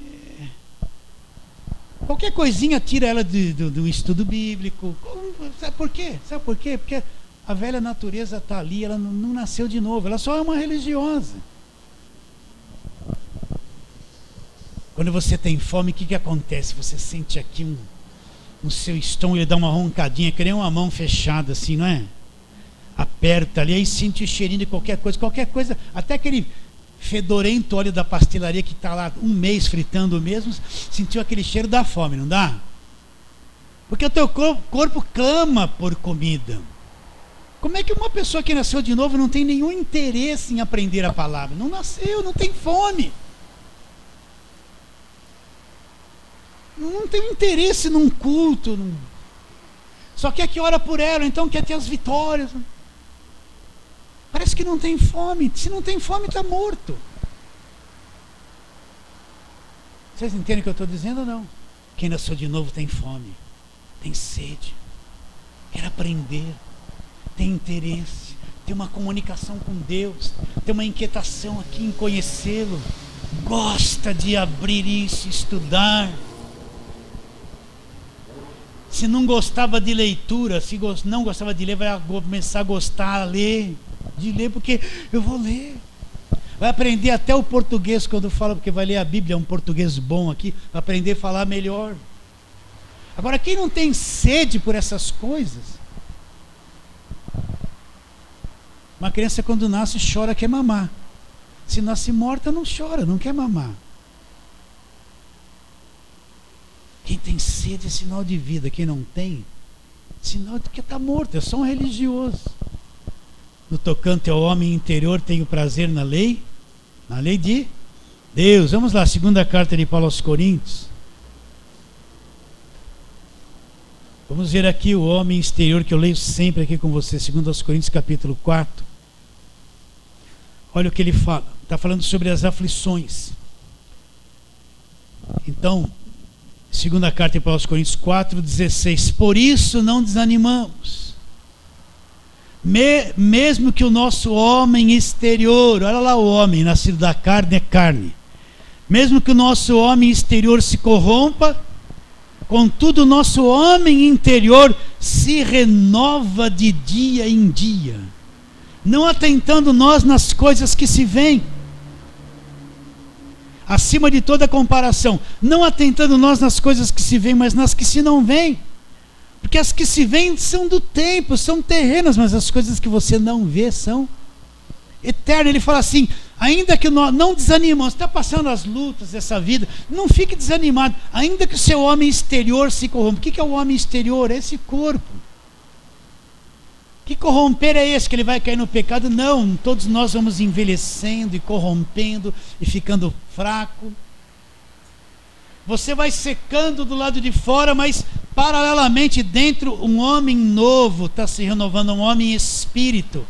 A: Qualquer coisinha tira ela do estudo bíblico. Sabe por quê? Sabe por quê? Porque a velha natureza está ali, ela não nasceu de novo, ela só é uma religiosa. Quando você tem fome, o que acontece? Você sente aqui no seu estômago, ele dá uma roncadinha, que nem uma mão fechada assim, não é? Aperta ali, aí sente o cheirinho de qualquer coisa, até aquele fedorento óleo da pastelaria que está lá um mês fritando mesmo, sentiu aquele cheiro da fome, não dá? Porque o teu corpo clama por comida. Como é que uma pessoa que nasceu de novo não tem nenhum interesse em aprender a palavra? Não nasceu, não tem fome. Não tem interesse num culto. Só quer que ora por ela, então quer ter as vitórias. Parece que não tem fome. Se não tem fome, está morto. Vocês entendem o que eu estou dizendo ou não? Quem nasceu de novo tem fome, tem sede, quer aprender, tem interesse, tem uma comunicação com Deus, tem uma inquietação aqui em conhecê-lo, gosta de abrir isso, estudar. Se não gostava de leitura, se não gostava de ler, vai começar a gostar de ler, porque eu vou ler. Vai aprender até o português quando fala, porque vai ler a Bíblia, é um português bom aqui, vai aprender a falar melhor. Agora, quem não tem sede por essas coisas? Uma criança quando nasce chora, quer mamar. Se nasce morta, não chora, não quer mamar. Quem tem sede é sinal de vida, quem não tem, sinal de que está morto, é só um religioso. No tocante ao homem interior, tenho prazer na lei de Deus. Vamos lá, segunda carta de Paulo aos Coríntios. Vamos ver aqui o homem exterior, que eu leio sempre aqui com você, segundo aos Coríntios, capítulo 4. Olha o que ele fala, está falando sobre as aflições. Então, segunda carta de Paulo aos Coríntios 4:16. Por isso não desanimamos, mesmo que o nosso homem exterior, olha lá, o homem nascido da carne é carne, mesmo que o nosso homem exterior se corrompa, contudo o nosso homem interior se renova de dia em dia, não atentando nós nas coisas que se veem. acima de toda comparação, não atentando nós nas coisas que se veem, mas nas que se não veem. Porque as que se veem são do tempo, são terrenas, mas as coisas que você não vê são eternas. Ele fala assim, ainda que nós não desanimamos, está passando as lutas dessa vida, não fique desanimado, ainda que o seu homem exterior se corrompa. O que é o homem exterior? É esse corpo. Que corromper é esse? Que ele vai cair no pecado? Não, todos nós vamos envelhecendo e corrompendo e ficando fraco. Você vai secando do lado de fora, mas paralelamente dentro um homem novo está se renovando, um homem espírito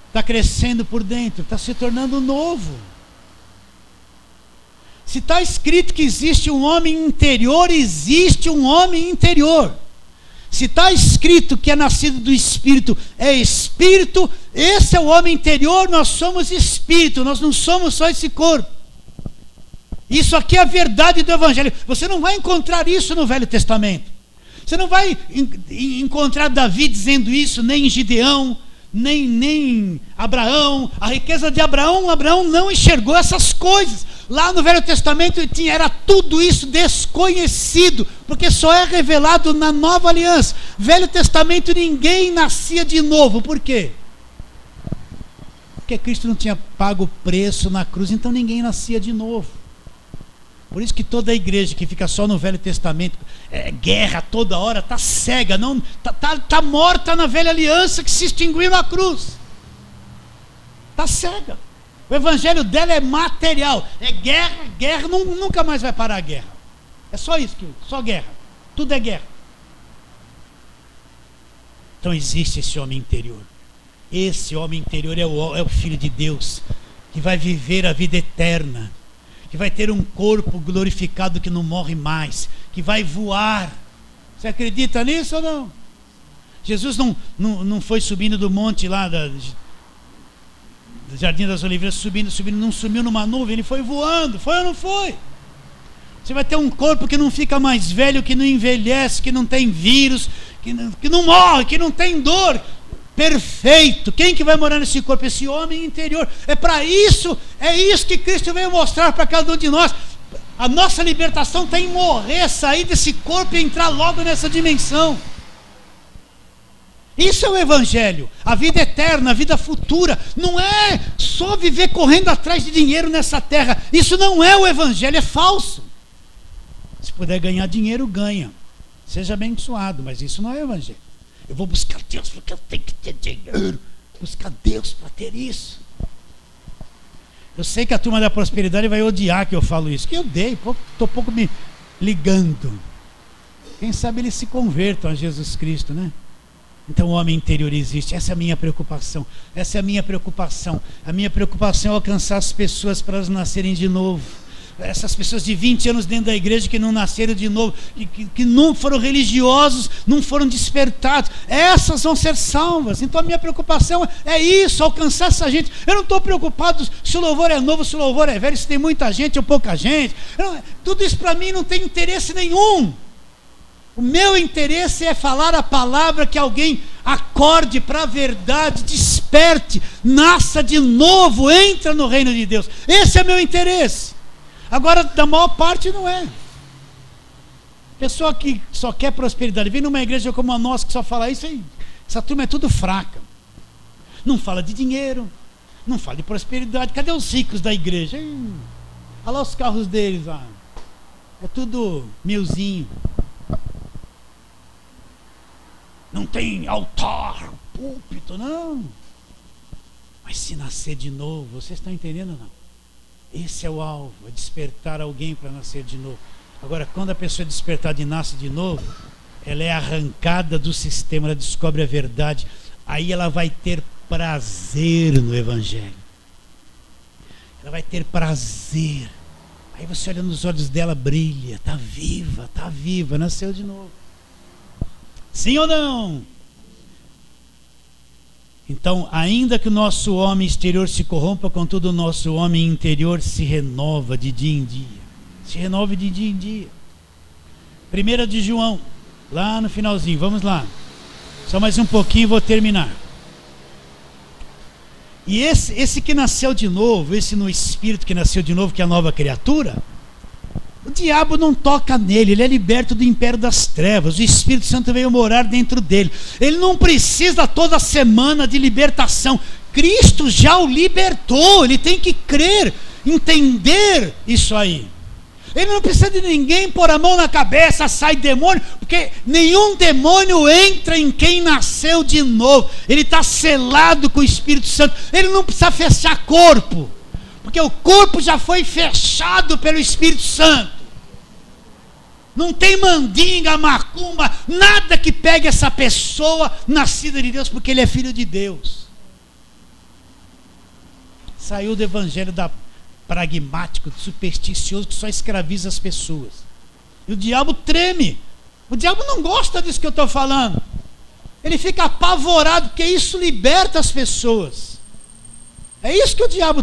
A: está crescendo por dentro, está se tornando novo. Se está escrito que existe um homem interior, existe um homem interior. Se está escrito que é nascido do Espírito, é Espírito, esse é o homem interior, nós somos Espírito, nós não somos só esse corpo. Isso aqui é a verdade do Evangelho. Você não vai encontrar isso no Velho Testamento. Você não vai encontrar Davi dizendo isso, nem Gideão, nem Abraão. A riqueza de Abraão não enxergou essas coisas. Lá no Velho Testamento era tudo isso desconhecido, porque só é revelado na Nova Aliança. Velho Testamento ninguém nascia de novo. Por quê? Porque Cristo não tinha pago o preço na cruz, então ninguém nascia de novo. Por isso que toda a igreja que fica só no Velho Testamento, guerra toda hora, está cega, está morta na velha aliança que se extinguiu na cruz. Está cega. O evangelho dela é material, é guerra, nunca mais vai parar a guerra. É só isso, só guerra. Tudo é guerra. Então existe esse homem interior. Esse homem interior é o Filho de Deus, que vai viver a vida eterna, que vai ter um corpo glorificado que não morre mais, que vai voar. Você acredita nisso ou não? Jesus não foi subindo do monte lá do Jardim das Oliveiras, subindo, não sumiu numa nuvem, ele foi voando, foi ou não foi? Você vai ter um corpo que não fica mais velho, que não envelhece, que não tem vírus, que não morre, que não tem dor. Perfeito. Quem que vai morar nesse corpo? Esse homem interior. É para isso, é isso que Cristo veio mostrar para cada um de nós. A nossa libertação está em morrer, sair desse corpo e entrar logo nessa dimensão. Isso é o evangelho, a vida eterna, a vida futura. Não é só viver correndo atrás de dinheiro nessa terra. Isso não é o evangelho, é falso. Se puder ganhar dinheiro, ganha. Seja abençoado, mas isso não é o evangelho. Eu vou buscar Deus porque eu tenho que ter dinheiro. Buscar Deus para ter isso. Eu sei que a turma da prosperidade vai odiar que eu falo isso. Que eu odeio, estou pouco me ligando. Quem sabe eles se convertam a Jesus Cristo, né? Então o homem interior existe. Essa é a minha preocupação. Essa é a minha preocupação. A minha preocupação é alcançar as pessoas para elas nascerem de novo. Essas pessoas de 20 anos dentro da igreja que não nasceram de novo, que não foram religiosos, não foram despertados, essas vão ser salvas. Então a minha preocupação é isso, alcançar essa gente. Eu não estou preocupado se o louvor é novo, se o louvor é velho, se tem muita gente ou pouca gente. Tudo isso para mim não tem interesse nenhum. O meu interesse é falar a palavra, que alguém acorde para a verdade, desperte, nasça de novo, entra no reino de Deus. Esse é meu interesse. Agora, da maior parte não é. Pessoa que só quer prosperidade, vem numa igreja como a nossa que só fala isso aí. Essa turma é tudo fraca. Não fala de dinheiro, não fala de prosperidade. Cadê os ricos da igreja? Olha lá os carros deles lá. É tudo milzinho. Não tem altar, púlpito, não. Mas se nascer de novo, vocês estão entendendo ou não? Esse é o alvo, é despertar alguém para nascer de novo. Agora, quando a pessoa é despertada e nasce de novo, ela é arrancada do sistema, ela descobre a verdade, aí ela vai ter prazer no evangelho. Ela vai ter prazer. Aí você olha nos olhos dela, brilha, está viva, nasceu de novo. Sim ou não? Então, ainda que o nosso homem exterior se corrompa, contudo o nosso homem interior se renova de dia em dia. Se renova de dia em dia. 1 de João, lá no finalzinho, vamos lá. Só mais um pouquinho e vou terminar. E esse que nasceu de novo, esse no espírito que nasceu de novo, que é a nova criatura, o diabo não toca nele, ele é liberto do império das trevas, o Espírito Santo veio morar dentro dele. Ele não precisa toda semana de libertação. Cristo já o libertou, ele tem que crer, entender isso aí. Ele não precisa de ninguém pôr a mão na cabeça, sai demônio, porque nenhum demônio entra em quem nasceu de novo. Ele está selado com o Espírito Santo. Ele não precisa fechar corpo, porque o corpo já foi fechado pelo Espírito Santo. Não tem mandinga, macumba, nada que pegue essa pessoa nascida de Deus, porque ele é filho de Deus. Saiu do evangelho pragmático, supersticioso, que só escraviza as pessoas. E o diabo treme. O diabo não gosta disso que eu estou falando. Ele fica apavorado, porque isso liberta as pessoas. É isso que o diabo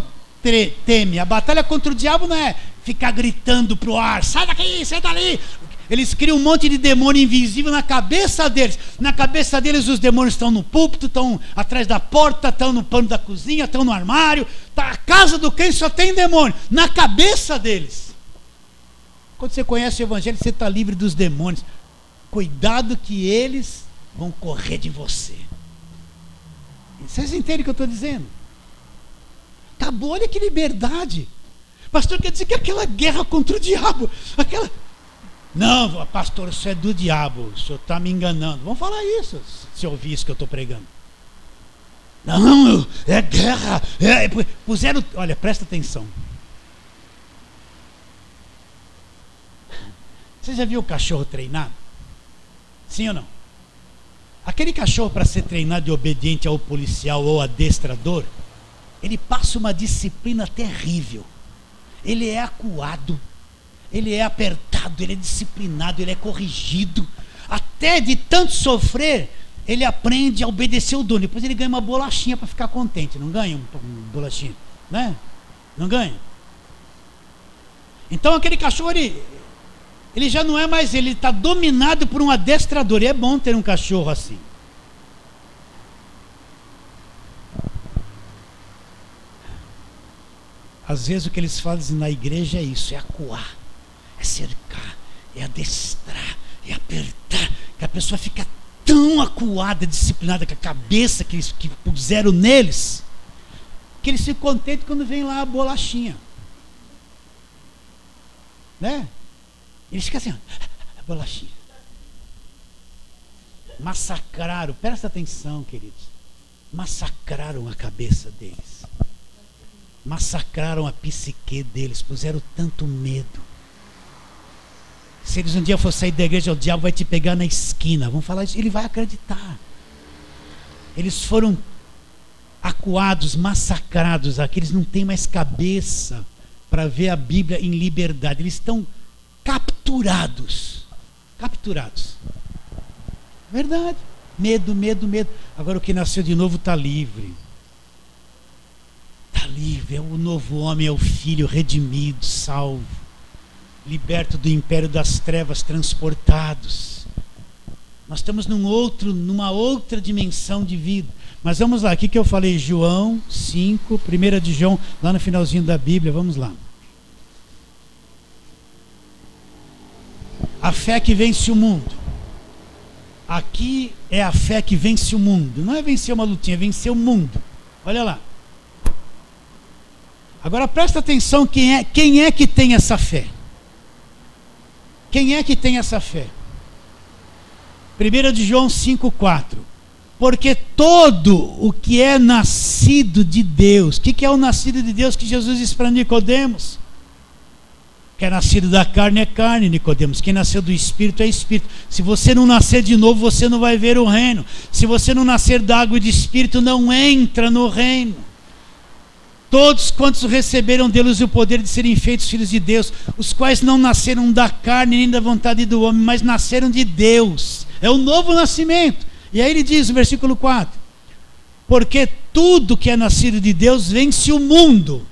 A: teme. A batalha contra o diabo não é ficar gritando para o ar, sai daqui, sai dali. Eles criam um monte de demônio invisível na cabeça deles. Na cabeça deles os demônios estão no púlpito, estão atrás da porta, estão no pano da cozinha, estão no armário. A casa do crente só tem demônio. Na cabeça deles. Quando você conhece o evangelho, você está livre dos demônios. Cuidado que eles vão correr de você. Vocês entendem o que eu estou dizendo? Acabou, olha que liberdade. Pastor, quer dizer que aquela guerra contra o diabo, aquela... Não, pastor, isso é do diabo, o senhor está me enganando. Vamos falar isso, se ouvir isso que eu estou pregando. Não, é guerra. Puseram, olha, presta atenção. Você já viu o cachorro treinado? Sim ou não? Aquele cachorro, para ser treinado e obediente ao policial ou adestrador, ele passa uma disciplina terrível. Ele é acuado, ele é apertado, ele é disciplinado, ele é corrigido. Até de tanto sofrer, ele aprende a obedecer o dono. Depois ele ganha uma bolachinha para ficar contente. Não ganha uma bolachinha, né? Não ganha. Então aquele cachorro, ele já não é mais ele, está dominado por um adestrador. E é bom ter um cachorro assim. Às vezes o que eles fazem na igreja é isso, é acuar, é cercar, é adestrar, é apertar, que a pessoa fica tão acuada, disciplinada com a cabeça que puseram neles, que eles ficam contentes quando vem lá a bolachinha, né? Eles ficam assim, ó, a bolachinha. Massacraram, presta atenção, queridos, massacraram a cabeça deles. Massacraram a psique deles, puseram tanto medo. Se eles um dia for sair da igreja, o diabo vai te pegar na esquina. Vamos falar isso, ele vai acreditar. Eles foram acuados, massacrados. Aqueles não têm mais cabeça para ver a Bíblia em liberdade. Eles estão capturados. Capturados. Verdade. Medo, medo, medo. Agora o que nasceu de novo está livre. Está livre, é o novo homem, é o filho redimido, salvo, liberto do império das trevas, transportados. Nós estamos numa outra dimensão de vida. Mas vamos lá, o que eu falei? João 5, 1 de João, lá no finalzinho da Bíblia, vamos lá. A fé que vence o mundo. Aqui é a fé que vence o mundo. Não é vencer uma lutinha, é vencer o mundo. Olha lá. Agora presta atenção, quem é que tem essa fé? Quem é que tem essa fé? 1 de João 5,4. Porque todo o que é nascido de Deus, o que é o nascido de Deus que Jesus disse para Nicodemos? Que é nascido da carne é carne, Nicodemos. Quem nasceu do Espírito é Espírito. Se você não nascer de novo, você não vai ver o reino. Se você não nascer da água e do Espírito, não entra no reino. Todos quantos receberam deles o poder de serem feitos filhos de Deus, os quais não nasceram da carne nem da vontade do homem, mas nasceram de Deus. É o novo nascimento. E aí ele diz no versículo 4: porque tudo que é nascido de Deus vence o mundo.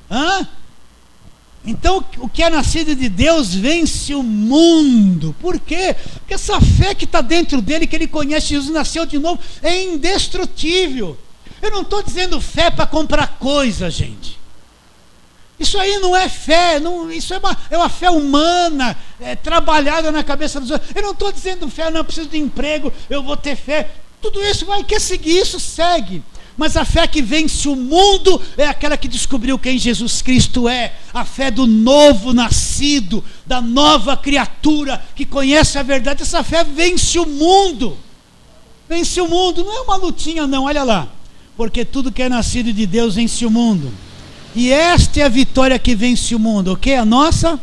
A: Então o que é nascido de Deus vence o mundo. Por quê? Porque essa fé que está dentro dele, que ele conhece Jesus, nasceu de novo, é indestrutível. Eu não estou dizendo fé para comprar coisa, gente. Isso aí não é fé, isso é uma fé humana, trabalhada na cabeça dos outros. Eu não estou dizendo fé, não preciso de emprego, eu vou ter fé. Tudo isso quer seguir isso, segue. Mas a fé que vence o mundo é aquela que descobriu quem Jesus Cristo é. A fé do novo nascido, da nova criatura que conhece a verdade. Essa fé vence o mundo. Vence o mundo, não é uma lutinha não, olha lá. Porque tudo que é nascido de Deus vence o mundo. E esta é a vitória que vence o mundo. O que? A nossa?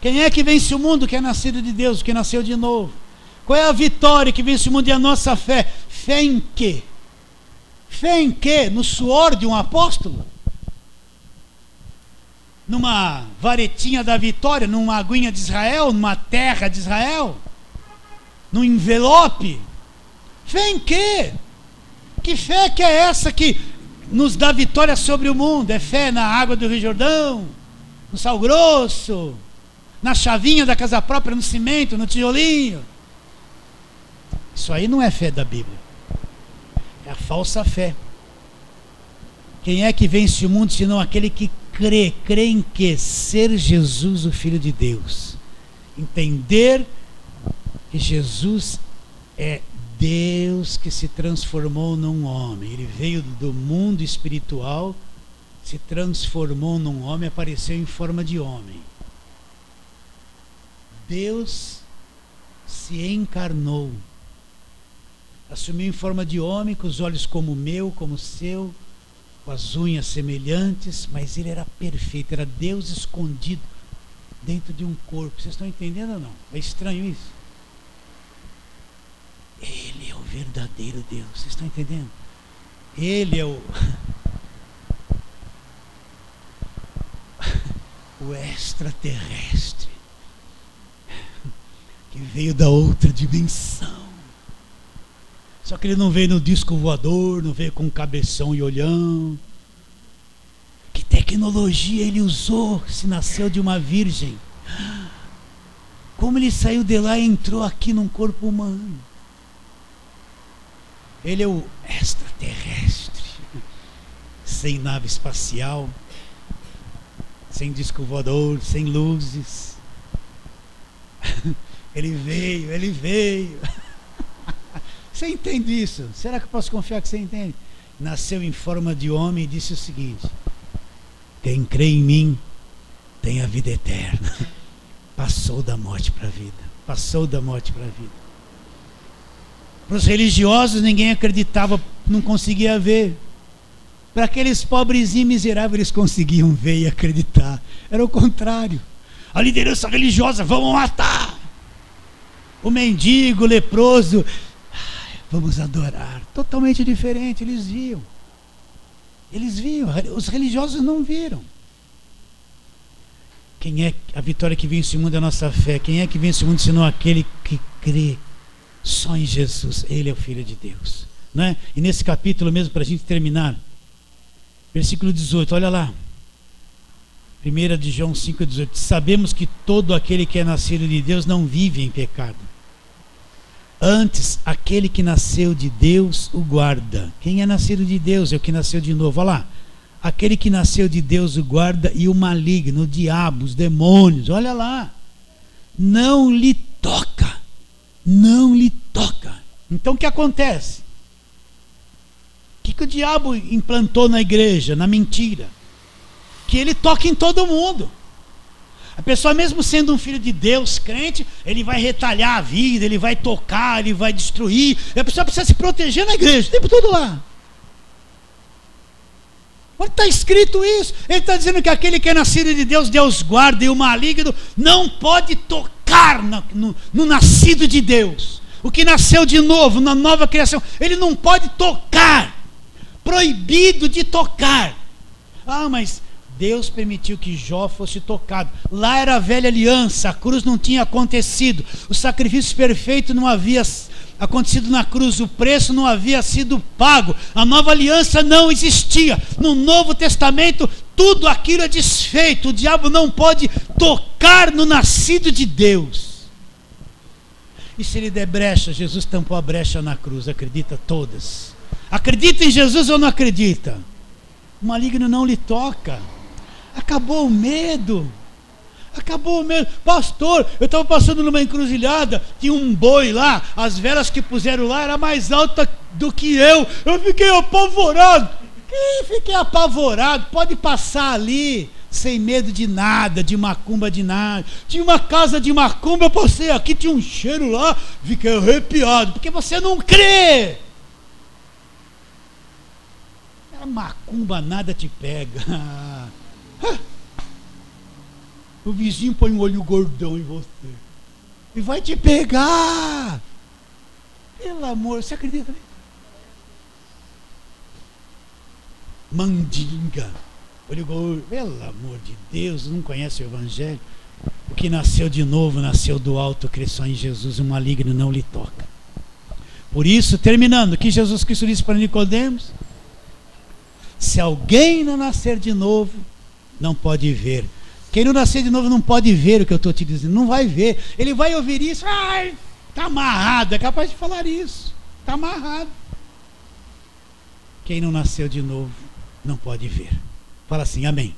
A: Quem é que vence o mundo? Que é nascido de Deus, que nasceu de novo. Qual é a vitória que vence o mundo? E a nossa fé? Fé em quê? Fé em quê? No suor de um apóstolo? Numa varetinha da vitória? Numa aguinha de Israel? Numa terra de Israel? Num envelope? Fé em quê? Que fé que é essa que nos dá vitória sobre o mundo? É fé na água do Rio Jordão? No sal grosso? Na chavinha da casa própria? No cimento? No tijolinho? Isso aí não é fé da Bíblia. É a falsa fé. Quem é que vence o mundo senão aquele que crê? Crê em quê? Ser Jesus o Filho de Deus. Entender que Jesus é Deus que se transformou num homem. Ele veio do mundo espiritual, se transformou num homem, apareceu em forma de homem. Deus se encarnou. Assumiu em forma de homem, com os olhos como o meu, como o seu, com as unhas semelhantes, mas ele era perfeito, era Deus escondido dentro de um corpo. Vocês estão entendendo ou não? É estranho isso? Ele é o verdadeiro Deus, vocês estão entendendo? Ele é o extraterrestre que veio da outra dimensão. Só que ele não veio no disco voador, não veio com cabeção e olhão. Que tecnologia ele usou se nasceu de uma virgem? Como ele saiu de lá e entrou aqui num corpo humano? Ele é o extraterrestre, sem nave espacial, sem disco voador, sem luzes. Ele veio. Você entende isso? Será que eu posso confiar que você entende? Nasceu em forma de homem e disse o seguinte: quem crê em mim tem a vida eterna. Passou da morte para a vida. Passou da morte para a vida. Para os religiosos ninguém acreditava, não conseguia ver. Para aqueles pobrezinhos miseráveis eles conseguiam ver e acreditar. Era o contrário. A liderança religiosa, vamos matar. O mendigo, o leproso, vamos adorar. Totalmente diferente, eles viam. Eles viam, os religiosos não viram. Quem é a vitória que vence o mundo é a nossa fé. Quem é que vence o mundo senão aquele que crê só em Jesus? Ele é o Filho de Deus, não é? E nesse capítulo mesmo, para a gente terminar, versículo 18, olha lá, 1 de João 5,18: sabemos que todo aquele que é nascido de Deus não vive em pecado. Antes, aquele que nasceu de Deus o guarda. Quem é nascido de Deus é o que nasceu de novo. Olha lá, aquele que nasceu de Deus o guarda, e o maligno, o diabo, os demônios, olha lá, não lhe toca. Não lhe toca. Então o que acontece? O que o diabo implantou na igreja? Na mentira. Que ele toca em todo mundo. A pessoa, mesmo sendo um filho de Deus, crente, ele vai retalhar a vida, ele vai tocar, ele vai destruir. E a pessoa precisa se proteger na igreja, o tempo todo lá. Onde está escrito isso? Ele está dizendo que aquele que é nascido de Deus, Deus guarda, e o maligno não pode tocar no nascido de Deus. O que nasceu de novo, na nova criação, ele não pode tocar. Proibido de tocar. Ah, mas Deus permitiu que Jó fosse tocado. Lá era a velha aliança, a cruz não tinha acontecido, o sacrifício perfeito não havia acontecido na cruz, o preço não havia sido pago, a nova aliança não existia. No Novo Testamento tudo aquilo é desfeito. O diabo não pode tocar no nascido de Deus. E se ele der brecha, Jesus tampou a brecha na cruz, acredita? Todas. Acredita em Jesus ou não acredita? O maligno não lhe toca. Acabou o medo. Acabou o medo. Pastor, eu estava passando numa encruzilhada, tinha um boi lá, as velas que puseram lá era mais alta do que eu. Eu fiquei apavorado. Fiquei apavorado. Pode passar ali sem medo de nada, de macumba, de nada. Tinha uma casa de macumba, eu passei aqui, tinha um cheiro lá, fiquei arrepiado, porque você não crê. A macumba nada te pega. O vizinho põe um olho gordão em você e vai te pegar. Pelo amor, você acredita? Mandinga, olho gordo, pelo amor de Deus, não conhece o evangelho. O que nasceu de novo, nasceu do alto, cresceu em Jesus, o maligno não lhe toca. Por isso, terminando, o que Jesus Cristo disse para Nicodemos: se alguém não nascer de novo, não pode ver. Quem não nascer de novo não pode ver o que eu estou te dizendo, não vai ver. Ele vai ouvir isso, está amarrado, é capaz de falar isso, está amarrado. Quem não nasceu de novo não pode ver. Fala assim, amém.